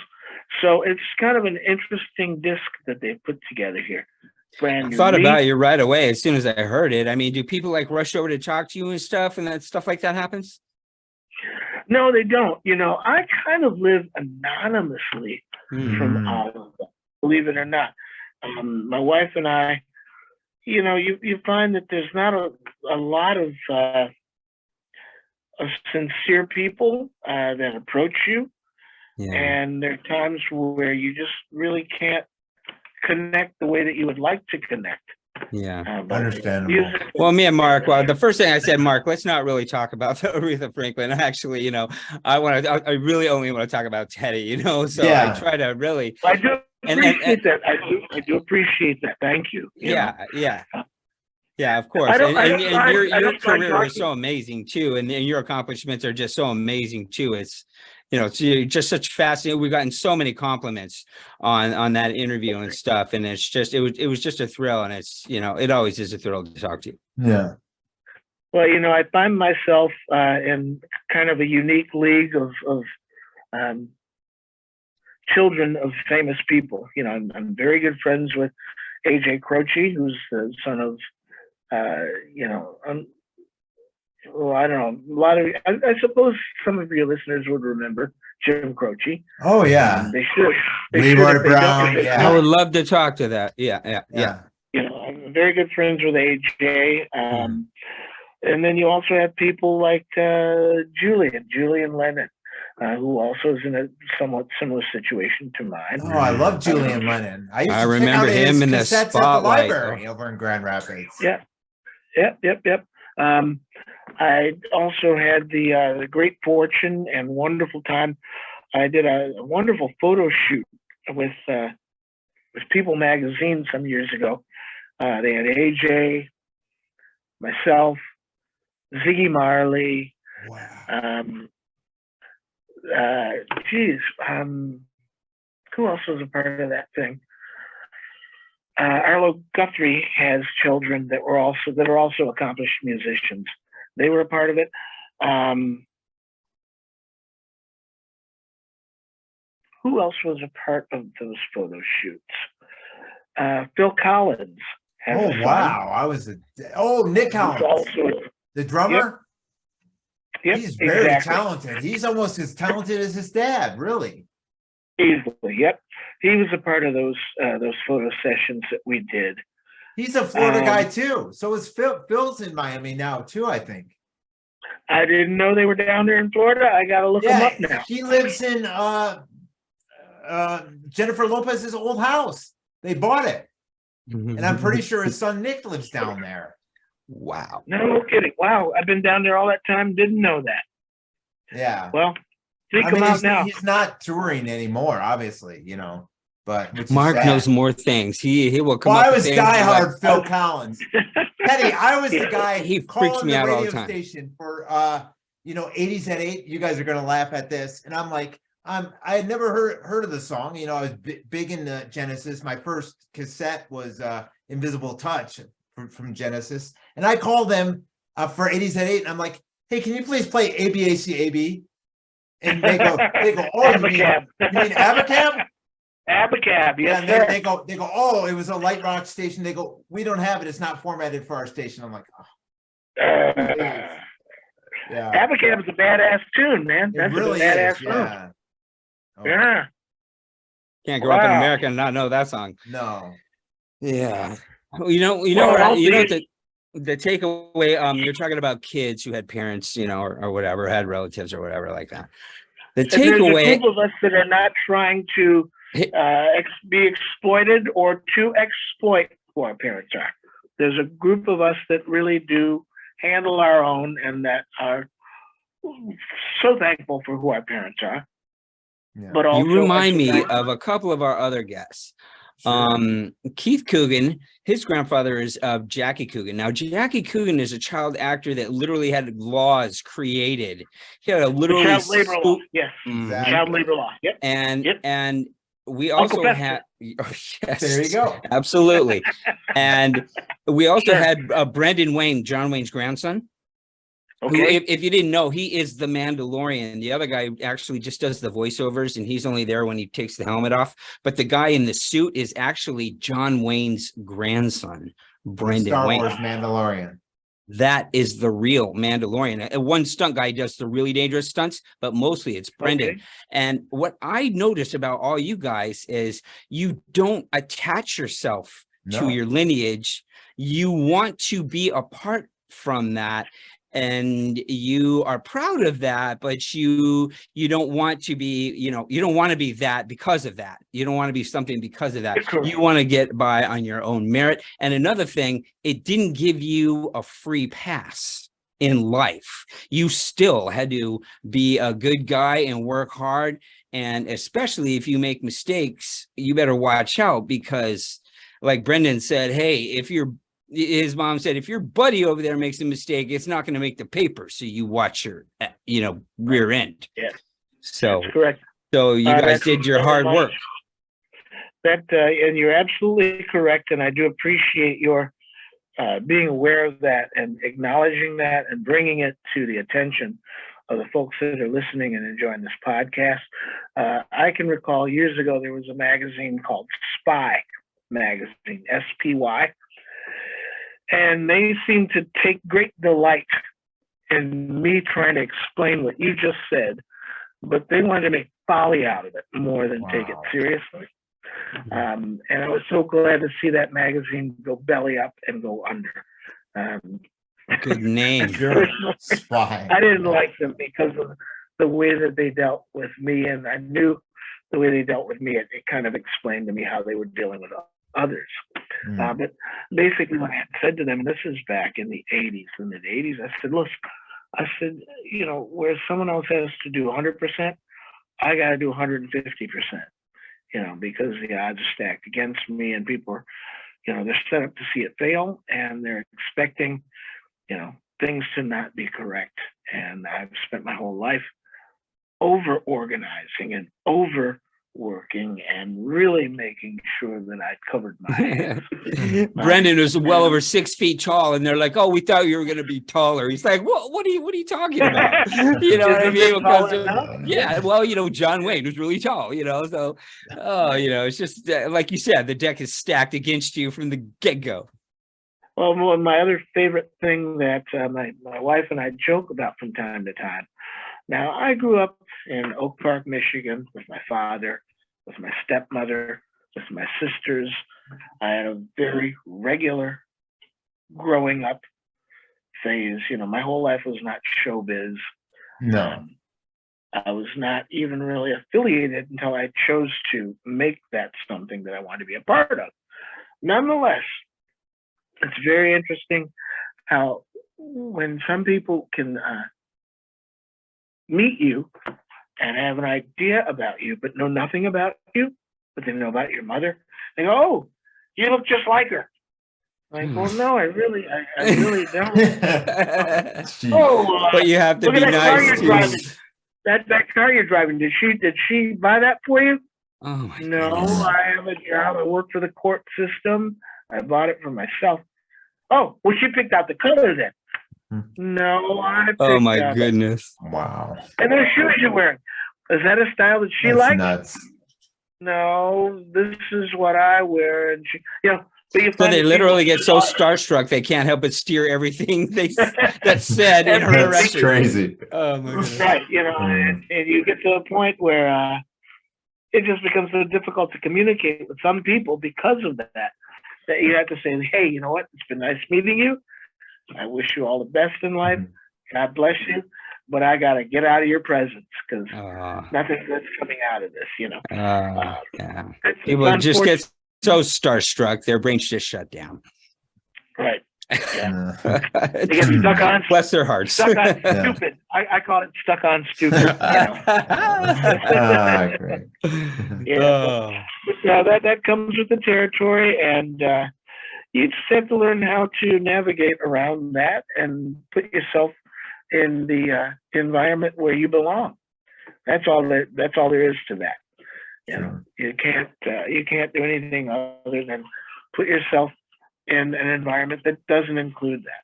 So it's kind of an interesting disc that they put together here. Brand I new thought leaf. about you right away as soon as I heard it. I mean, do people like rush over to talk to you and stuff, and that stuff like that happens? No, they don't. You know, I kind of live anonymously from Mm. all of them, believe it or not. My wife and I, you know, you find that there's not a lot of sincere people that approach you. Yeah. And there are times where you just really can't connect the way that you would like to connect. Yeah. But Understandable. music- Well, me and Mark, well, the first thing I said, Mark, let's not really talk about Aretha Franklin. Actually, you know, I really only want to talk about Teddy, you know, so Yeah. I try to really, I do And- appreciate that. I do appreciate that. Thank you. you know. yeah, of course. I don't- And I your don't mind career is talking. so amazing too. And your accomplishments are just so amazing too. It's, you know, it's just such fascinating. We've gotten so many compliments on that interview and stuff. And it's just, it was just a thrill. And it's, you know, it always is a thrill to talk to you. Yeah. Well, you know, I find myself in kind of a unique league of children of famous people. You know, I'm very good friends with AJ Croce, who's the son of, you know, well, I don't know, a lot of, I suppose some of your listeners would remember Jim Croce. Oh yeah. They should. Leroy if they don't, Brown, if they yeah. I would love to talk to that. Yeah. You know, I'm very good friends with AJ. And then you also have people like Julian Lennon, who also is in a somewhat similar situation to mine. Oh, I love Julian Lennon. I used to I check remember out his him in the cassettes at the Spotlight. library over in Grand Rapids. Yeah. Yep. I also had the great fortune and wonderful time. I did a wonderful photo shoot with People Magazine some years ago. They had AJ, myself, Ziggy Marley. Wow. Who else was a part of that thing? Arlo Guthrie has children that are also accomplished musicians. They were a part of it. Who else was a part of those photo shoots? Phil Collins. has Oh a son wow. Nick who's Collins, also, the drummer. yep, He's very exactly. talented. He's almost as talented as his dad, really. Easily, yep. He was a part of those photo sessions that we did. He's a Florida guy too. So is Phil. Phil's in Miami now too, I think. I didn't know they were down there in Florida. I got to look them up now. He lives in Jennifer Lopez's old house. They bought it. And I'm pretty sure his son Nick lives down there. Wow. No kidding. Wow, I've been down there all that time. Didn't know that. Yeah. Well, seek I him mean, out now. he's not touring anymore, obviously, you know, but which is Mark sad. knows more things. He will come Well, up I with was things like, diehard Phil Collins. Teddy, I was the Yeah. guy He freaks calling me the out all the radio time. station for 80s at 8. You guys are gonna laugh at this. And I'm like, I had never heard of the song. You know, I was big into Genesis. My first cassette was Invisible Touch from Genesis. And I called them for 80s at 8. And I'm like, hey, can you please play ABACAB? And they go, oh, you mean Abacab? Abacab, Yeah, yes, and sir. they go, oh, it was a light rock station. They go, we don't have it. It's not formatted for our station. I'm like, oh, yeah, Abacab is a badass tune, man. it That's really a badass is. song. Yeah. Oh, Yeah. can't grow up in Wow. America and not know that song. no. Yeah. Well, Well, the takeaway, you're talking about kids who had parents, or whatever, had relatives or whatever like that. The and there's a takeaway, group of us that are not trying to be exploited or to exploit who our parents are. There's a group of us that really do handle our own and that are so thankful for who our parents are. Yeah. But also you remind me exercise- of a couple of our other guests. Sure. Keith Coogan, his grandfather is Jackie Coogan. Now, Jackie Coogan is a child actor that literally had laws created. He had a literally child labor law. school- Yes. Exactly. Child labor law. Yep. and Yep. and we Uncle also Fester. had yes, There you go. absolutely. And we also Sure. had Brendan Wayne, John Wayne's grandson. Who, Okay. if you didn't know, he is the Mandalorian. The other guy actually just does the voiceovers, and he's only there when he takes the helmet off. But the guy in the suit is actually John Wayne's grandson, Brendan Star Wayne. Wars Mandalorian. That is the real Mandalorian. One stunt guy does the really dangerous stunts, but mostly it's Brendan. Okay. And what I notice about all you guys is you don't attach yourself No. to your lineage. You want to be apart from that. And you are proud of that, but you don't want to be, you don't want to be that because of that. You don't want to be something because of that. Correct. You want to get by on your own merit. And another thing, it didn't give you a free pass in life. You still had to be a good guy and work hard. And especially if you make mistakes, you better watch out because like Brendan said, hey, his mom said, if your buddy over there makes a mistake, it's not going to make the paper. So you watch your, rear end. Yes. So, That's correct. so you guys That's did your very hard much- work. And you're absolutely correct. And I do appreciate your being aware of that and acknowledging that and bringing it to the attention of the folks that are listening and enjoying this podcast. I can recall years ago, there was a magazine called Spy magazine, SPY. And they seem to take great delight in me trying to explain what you just said, but they wanted to make folly out of it more than take it Wow. seriously. And I was so glad to see that magazine go belly up and go under. Good name. Sure. Spy. I didn't like them because of the way that they dealt with me, and I knew the way they dealt with me. It kind of explained to me how they were dealing with others. Mm. But basically, what I had said to them, and this is back in the 80s, in the 80s, I said, look, where someone else has to do 100%, I got to do 150%, because the odds are stacked against me and people are, they're set up to see it fail and they're expecting, things to not be correct. And I've spent my whole life over organizing and overworking and really making sure that I covered my ass. Brendan is well over 6 feet tall, and they're like, "Oh, we thought you were going to be taller." He's like, "What are you talking about?" You know what I Is mean? it tall Because enough? yeah, well, John Wayne was really tall, so it's just like you said, the deck is stacked against you from the get-go. Well, my other favorite thing that my wife and I joke about from time to time. Now, I grew up in Oak Park, Michigan, with my father, with my stepmother, with my sisters. I had a very regular growing up phase. My whole life was not showbiz. No. I was not even really affiliated until I chose to make that something that I wanted to be a part of. Nonetheless, it's very interesting how when some people can meet you and have an idea about you, but know nothing about you, but they know about your mother, they go, "Oh, you look just like her." Like, well, no, I really don't. Jeez. Oh, But you have to look be at that car nice you're to. driving. That car you're driving, did she buy that for you? Oh my No, goodness. I have a job. I work for the court system. I bought it for myself. Oh, well, she picked out the color then. No, I picked Oh my out. goodness. Wow. And those shoes you're wearing, is that a style that she That's likes? nuts. No, this is what I wear. And she, but you So find they that literally people- get so starstruck they can't help but steer everything that's said in her Everything. That's direction. crazy. Oh my goodness. Right, and you get to a point where it just becomes so difficult to communicate with some people because of that you have to say, "Hey, you know what? It's been nice meeting you. I wish you all the best in life. God bless you. But I got to get out of your presence because nothing good's coming out of this, Yeah. It's People just unfortunate. get so starstruck, their brains just shut down. Right. Yeah. They get stuck on Bless their hearts. stuck on Yeah. stupid. I call it stuck on stupid. Great. Yeah. Oh. So that comes with the territory, and you just have to learn how to navigate around that and put yourself in the environment where you belong. That's all there is to that. You can't do anything other than put yourself in an environment that doesn't include that.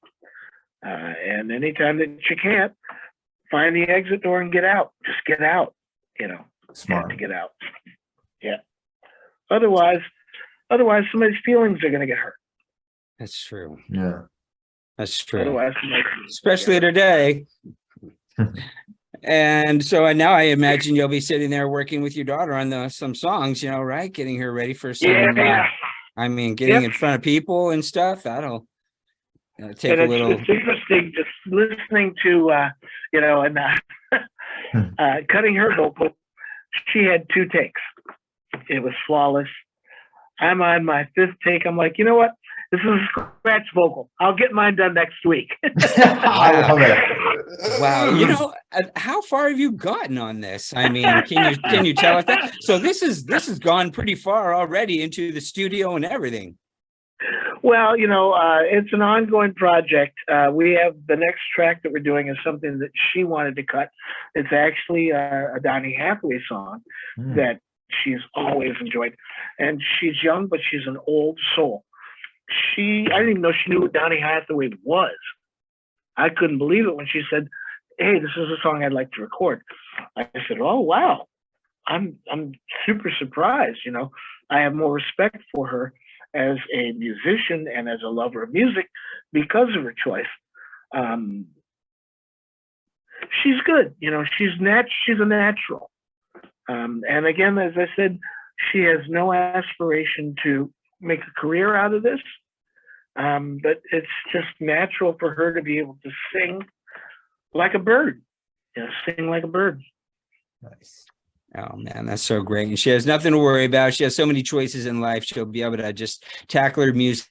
And anytime that you can't, find the exit door and get out. Just get out. Smart. To get out. Yeah. Otherwise, somebody's feelings are going to get hurt. That's true. Yeah. That's true. Otherwise, Especially today. And so now I imagine you'll be sitting there working with your daughter on some songs, right? Getting her ready for some, yeah. Getting in front of people and stuff. That'll take a little. It's interesting just listening to, and cutting her vocal. She had 2 takes. It was flawless. I'm on my 5th take. I'm like, you know what? This is a scratch vocal. I'll get mine done next week. I love it. Wow. How far have you gotten on this? I mean, can you tell us that? So this has gone pretty far already into the studio and everything. Well, it's an ongoing project. We have the next track that we're doing is something that she wanted to cut. It's actually a Donny Hathaway song that she's always enjoyed. And she's young, but she's an old soul. I didn't even know she knew what Donny Hathaway was. I couldn't believe it when she said, "Hey, this is a song I'd like to record." I said, "Oh, wow. I'm super surprised." I have more respect for her as a musician and as a lover of music because of her choice. She's good. She's a natural. And again, as I said, she has no aspiration to make a career out of this. But it's just natural for her to be able to sing like a bird. Sing like a bird. Nice. Oh man, that's so great. And she has nothing to worry about. She has so many choices in life. She'll be able to just tackle her music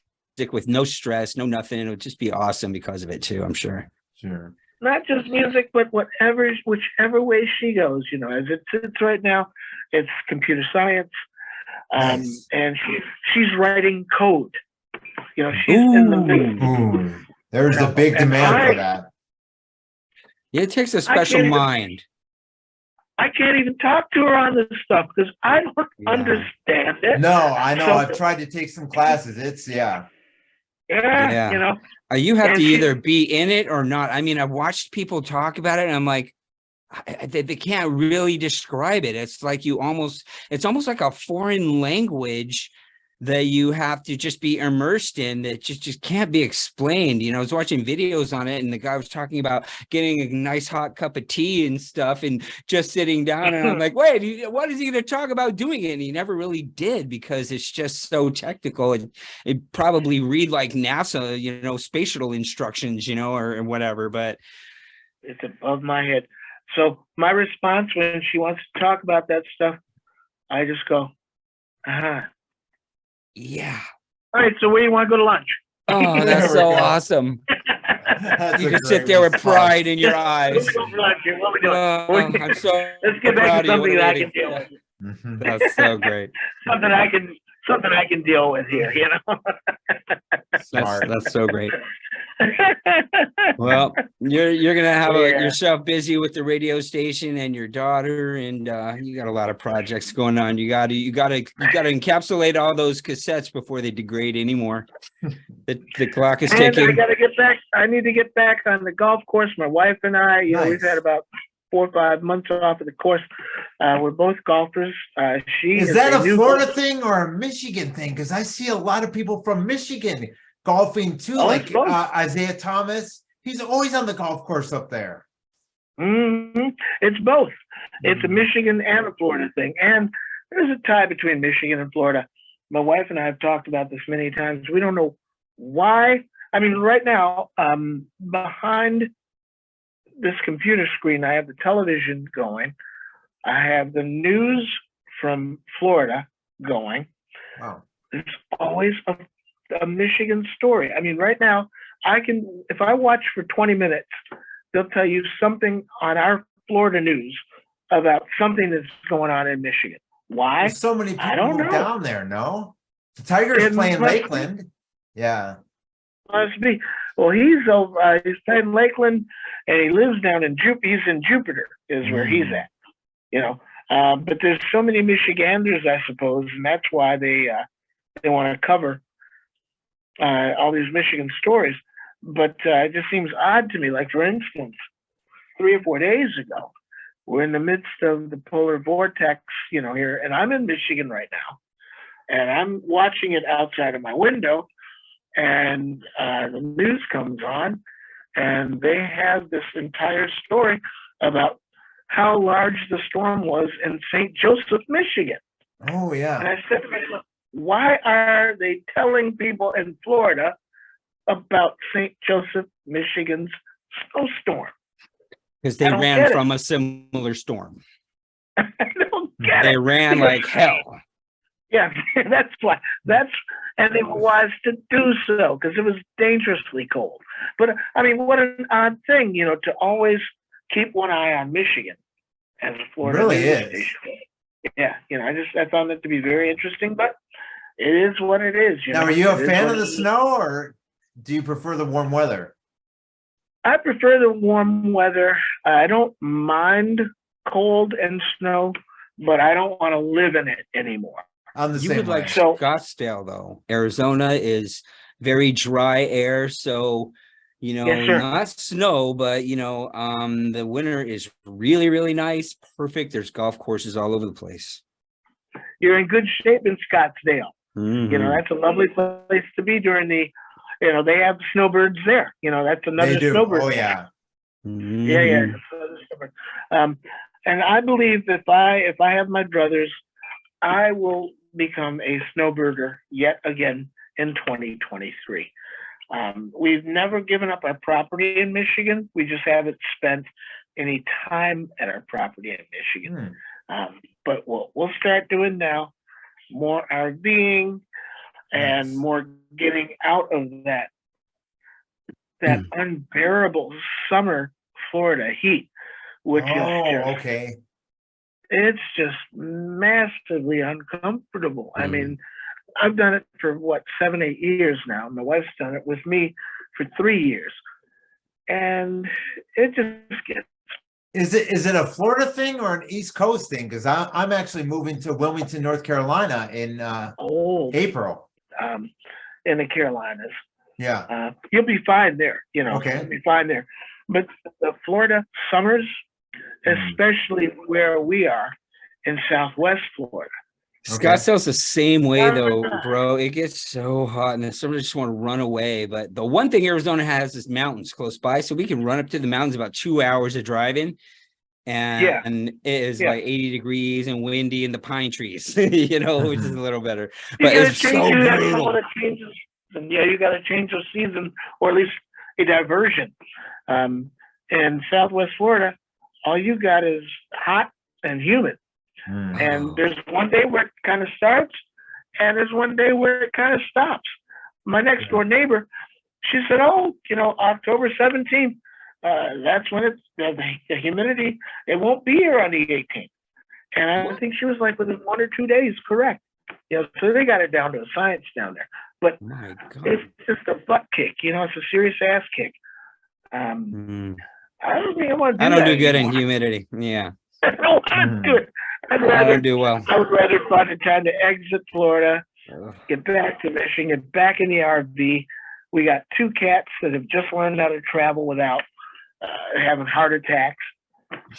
with no stress, no nothing. It'll just be awesome because of it too, I'm sure. Sure. Not just music, but whichever way she goes, as it sits right now, it's computer science. Nice. And she's writing code. She's in the middle. Ooh. There's a big demand for that. Yeah, it takes a special mind. I can't even talk to her on this stuff because I don't understand it. No, I know. So- I've tried to take some classes. It's Yeah. You have And to she- either be in it or not. I mean, I've watched people talk about it and I'm like, they can't really describe it. It's like it's almost like a foreign language that you have to just be immersed in that just can't be explained. I was watching videos on it and the guy was talking about getting a nice hot cup of tea and stuff and just sitting down and I'm like, wait, what is he going to talk about doing it? And he never really did because it's just so technical and it probably read like NASA, space shuttle instructions, or whatever, but it's above my head. So my response when she wants to talk about that stuff, I just go, yeah. all right, so where do you want to go to lunch? Oh, There that's we so go. awesome. That's You a just sit great there with response. pride in your Let's eyes. go for lunch here. What are we doing? Oh, I'm so Let's get back proud to of you. What something a that I way can to- deal yeah, with. Mhm. That's so great. Something I can deal with here, you know? Smart. That's so great. Well, you're gonna have Yeah. yourself busy with the radio station and your daughter, and you got a lot of projects going on. You gotta encapsulate all those cassettes before they degrade anymore. The clock is And I ticking. gotta get back. I need to get back on the golf course. My wife and I, you know, we've Nice. had about 4 or 5 months off of the course. We're both golfers. She Is that a new Florida golfer. thing or a Michigan thing? Because I see a lot of people from Michigan golfing too, Oh, like it's both. Isaiah Thomas. He's always on the golf course up there. It's both. It's a Mhm. Michigan and a Florida thing. And there's a tie between Michigan and Florida. My wife and I have talked about this many times. We don't know why. I mean, right now, behind this computer screen, I have the television going. I have the news from Florida going. Wow. There's always a Michigan story. I mean, right now, if I watch for 20 minutes, they'll tell you something on our Florida news about something that's going on in Michigan. Why? There's so many I people don't move know. down there, no? The Tigers It playing must be. Lakeland. Yeah. Must be. Well, he's over. He's playing Lakeland, and he lives down in He's in Jupiter, is where he's at. You know, but there's so many Michiganders, I suppose, and that's why they want to cover all these Michigan stories. But it just seems odd to me. Like, for instance, 3 or 4 days ago, we're in the midst of the polar vortex, you know, here, and I'm in Michigan right now, and I'm watching it outside of my window, and the news comes on, and they have this entire story about how large the storm was in St. Joseph, Michigan. Oh, And yeah. I said to myself, why are they telling people in Florida about St. Joseph, Michigan's snowstorm? Because I they don't ran get it. from a similar storm. I don't get They it. ran like hell. Yeah, that's why. And they were wise to do so because it was dangerously cold. But I mean, what an odd thing, you know, to always keep one eye on Michigan as a Florida Really news is. station. Yeah, you know, I found that to be very interesting, but it is what it is. You Now, know? are you a It is fan what of the it is. snow or do you prefer the warm weather? I prefer the warm weather. I don't mind cold and snow, but I don't want to live in it anymore. I'm the You same would way. like So- Scottsdale, though. Arizona is very dry air, so you know, Yes, sir. not snow, but you know, the winter is really, really nice, perfect. There's golf courses all over the place. You're in good shape in Scottsdale. You Mm-hmm. know, that's a lovely place to be during the, you know, they have snowbirds there. You know, that's another They do. snowbird. Oh, day. yeah. Yeah, yeah. that's another snowbird. And I believe that if I have my druthers, I will become a snowbirder yet again in 2023. We've never given up our property in Michigan. We just haven't spent any time at our property in Michigan. Hmm. But we'll start doing now more RVing and Nice. more getting out of that unbearable summer Florida heat, which is just, okay. it's just massively uncomfortable. I Hmm. mean, I've done it for 7, 8 years now. My wife's done it with me for 3 years, and it just gets. Is it a Florida thing or an East Coast thing? Because I'm actually moving to Wilmington, North Carolina in Old April. in the Carolinas. Yeah. You'll be fine there, you know. Okay. You'll be fine there. But the Florida summers, especially where we are in Southwest Florida. Okay. Scottsdale's the same way though, bro. It gets so hot and the summer just want to run away. But the one thing Arizona has is mountains close by, so we can run up to the mountains about 2 hours of driving. And it is like 80 degrees and windy in the pine trees, you know, which is a little better. But it's so brutal. You got to change the season, or at least a diversion. In Southwest Florida, all you got is hot and humid. Hmm. And there's one day where it kind of starts, and there's one day where it kind of stops. My next door neighbor she said, "Oh, October 17th, that's when it's the humidity. It won't be here on the 18th." And I think she was like within 1 or 2 days, correct. So they got it down to a science down there. But My God. it's just a butt kick, it's a serious ass kick. Mm. I don't think I want to do I don't that do good in anymore. humidity. Yeah. I don't want to do it. I I don't do well. would rather find the time to exit Florida, Ugh. get back to Michigan, get back in the RV. We got 2 cats that have just learned how to travel without having heart attacks.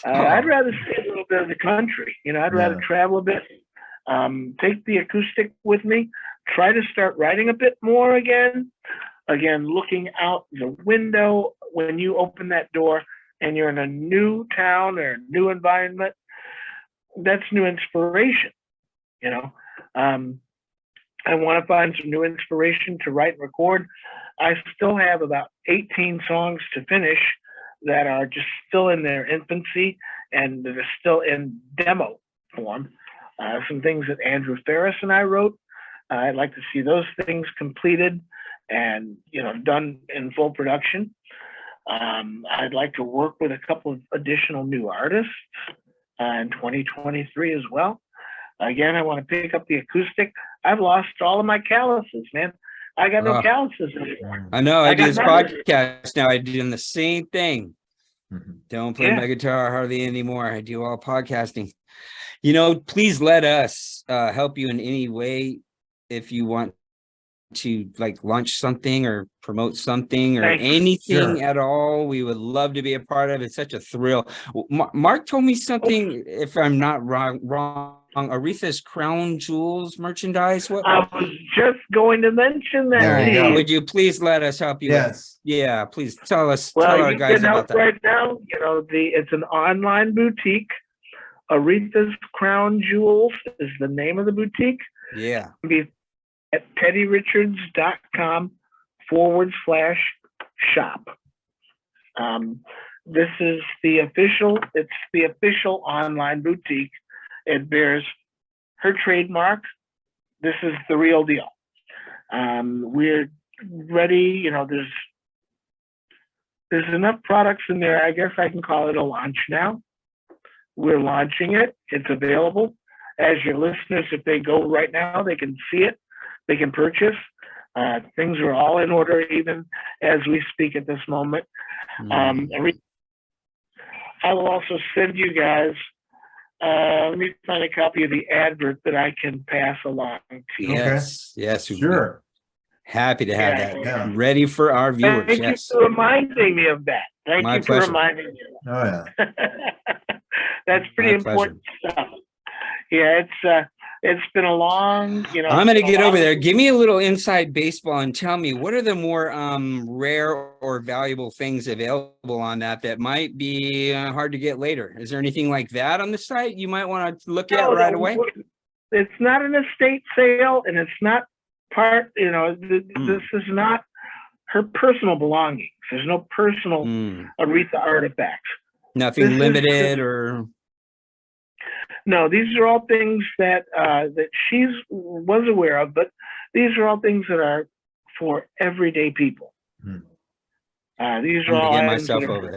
I'd rather see a little bit of the country. I'd rather travel a bit, take the acoustic with me, try to start writing a bit more again. Again, looking out the window when you open that door and you're in a new town or a new environment, that's new inspiration. I want to find some new inspiration to write and record. I still have about 18 songs to finish that are just still in their infancy and that are still in demo form. Some things that Andrew Ferris and I wrote. I'd like to see those things completed and done in full production. I'd like to work with a couple of additional new artists in 2023 as well. Again, I want to pick up the acoustic. I've lost all of my calluses, man. I got no calluses anymore. I know. I do got this nothing. podcast now. I do the same thing. Mhm. Don't play Yeah. my guitar hardly anymore. I do all podcasting. Please let us help you in any way if you want to launch something or promote something or Thank you. anything Sure. at all. We would love to be a part of it. It's such a thrill. Mark told me something, if I'm not wrong, Aretha's Crown Jewels merchandise. What I was just going to mention that. There you to go. you. would you please let us help you with? Yes. Yeah, please tell us, Well, tell our you guys can about help that. right now. It's an online boutique. Aretha's Crown Jewels is the name of the boutique. Yeah. Be at teddyrichards.com/shop. This is the official online boutique. It bears her trademark. This is the real deal. We're ready. There's enough products in there. I guess I can call it a launch now. We're launching it. It's available. As your listeners, if they go right now, they can see it. They can purchase. Things are all in order, even as we speak at this moment. I will also send you guys. Let me find a copy of the advert that I can pass along to you. Yes. Yes. we'd be Sure. Happy to have Yeah. that Yeah. ready for our viewers. Thank Yes. you for reminding me of that. Thank My you pleasure. for reminding me. Oh yeah. That's pretty My pleasure. important stuff. Yeah, it's been a long, I'm going to get over there. Give me a little inside baseball and tell me what are the more rare or valuable things available on that might be hard to get later. Is there anything like that on the site you might want to look at right away? It's not an estate sale, and it's not part. This is not her personal belongings. There's no personal Aretha artifacts. Nothing This is- limited or No, these are all things that that was aware of, but these are all things that are for everyday people. Hmm. These I'm are going all to get items myself that are- over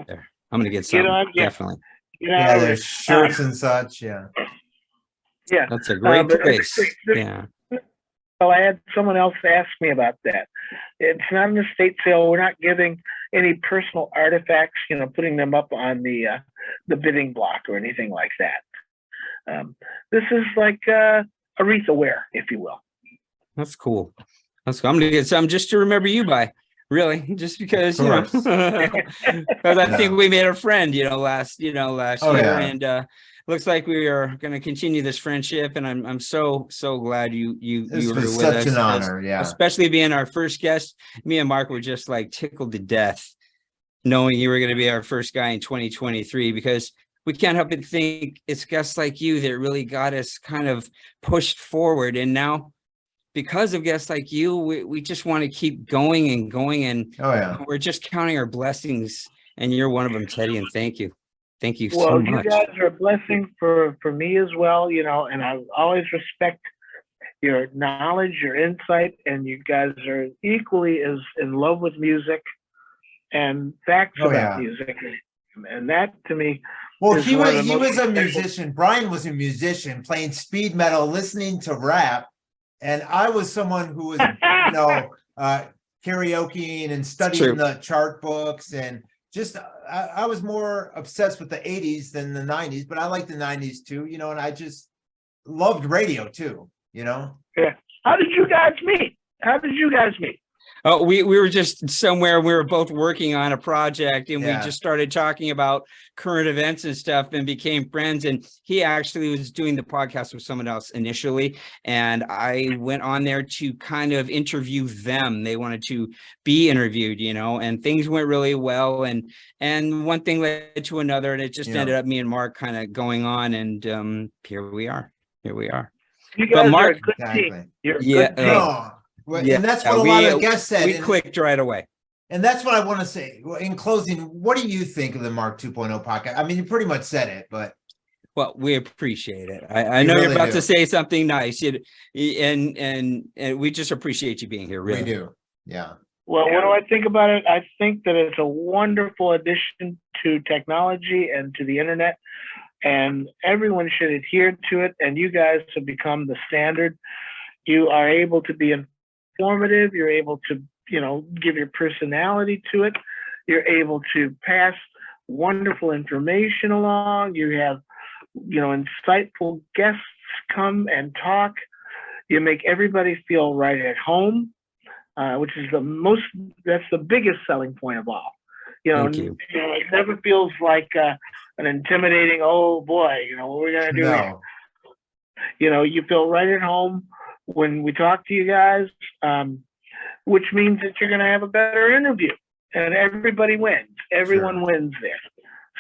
there. I'm going to get some, on, yeah. definitely. Yeah, there's shirts and such. Yeah. Yeah. That's a great but place. there's- Yeah. Well, I had someone else ask me about that. It's not an estate sale. We're not giving any personal artifacts, putting them up on the bidding block or anything like that. This is like Aretha wear, if you will. That's cool. That's cool. I'm gonna get some just to remember you by, really, just because, Of course. because I think we made a friend, last Oh, year, yeah. and looks like we are going to continue this friendship, and I'm so glad you This were was with us, such an honor. Yeah. especially being our first guest. Me and Mark were just like tickled to death knowing you were going to be our first guy in 2023, because we can't help but think it's guests like you that really got us kind of pushed forward. And now, because of guests like you, we just want to keep going and going. And Oh yeah. we're just counting our blessings. And you're one of them, Teddy. And thank you. Thank you so Well, much. you guys are a blessing for me as well, and I always respect your knowledge, your insight, and you guys are equally as in love with music and facts Oh, about yeah. music. And that to me, Well, is he one of was the he most was a special- musician. Brian was a musician playing speed metal, listening to rap, and I was someone who was, you know, karaokeing and studying true. the chart books, and just I was more obsessed with the 80s than the 90s, but I like the 90s too, you know, and I just loved radio too, you know. How did you guys meet? How did you guys meet? Oh, we were just somewhere. We were both working on a project, and Yeah. we just started talking about current events and stuff, and became friends. And he actually was doing the podcast with someone else initially, and I went on there to kind of interview them. They wanted to be interviewed, you know, and things went really well. And one thing led to another, and it just Yeah. ended up me and Mark kind of going on, and here we are. Here we are. You But guys Mark- are a good team. Exactly. You're a Yeah, good team. No. Well, Yeah, and that's what a lot of the guests said. We and- clicked right away. And that's what I want to say. Well, in closing, what do you think of the Mark 2.0 podcast? I mean, you pretty much said it, but Well, we appreciate it. I We know you're really about do. to say something nice, and we just appreciate you being here. Really, we do. Yeah. Well, what do I think about it? I think that it's a wonderful addition to technology and to the internet, and everyone should adhere to it. And you guys have become the standard. You are able to be informative. You're able to, you know, give your personality to it. You're able to pass wonderful information along. You have, you know, insightful guests come and talk. You make everybody feel right at home, which is that's the biggest selling point of all. You know, Thank you. it never feels like an intimidating, oh boy, you know, what we're going to do here. No. You know, you feel right at home when we talk to you guys, which means that you're going to have a better interview, and everybody wins. Everyone Sure. wins there.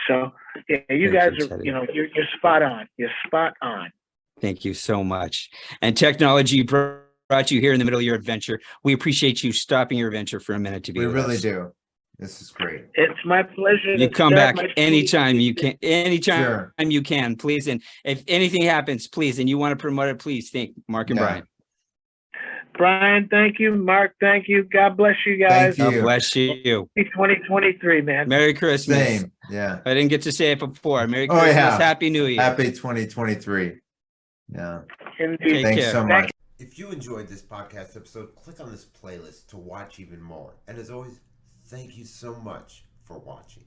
So, yeah, you Thank guys you, are, Teddy. you know, you're spot on. You're spot on. Thank you so much. And technology brought you here in the middle of your adventure. We appreciate you stopping your adventure for a minute to be We with really us. do. This is great. It's my pleasure. You to come start back my anytime you 2023. can. Anytime Sure. you can, please. And if anything happens, please, and you want to promote it, please thank Mark and Yeah. Brian. Brian, thank you. Mark, thank you. God bless you guys. Thank you. God bless you. 2023, man. Merry Christmas. Same. Yeah. I didn't get to say it before. Merry Oh, Christmas. yeah. Happy New Year. Happy 2023. Yeah. Indeed. Take Thanks care. so Thank much. If you enjoyed this podcast episode, click on this playlist to watch even more. And as always, thank you so much for watching.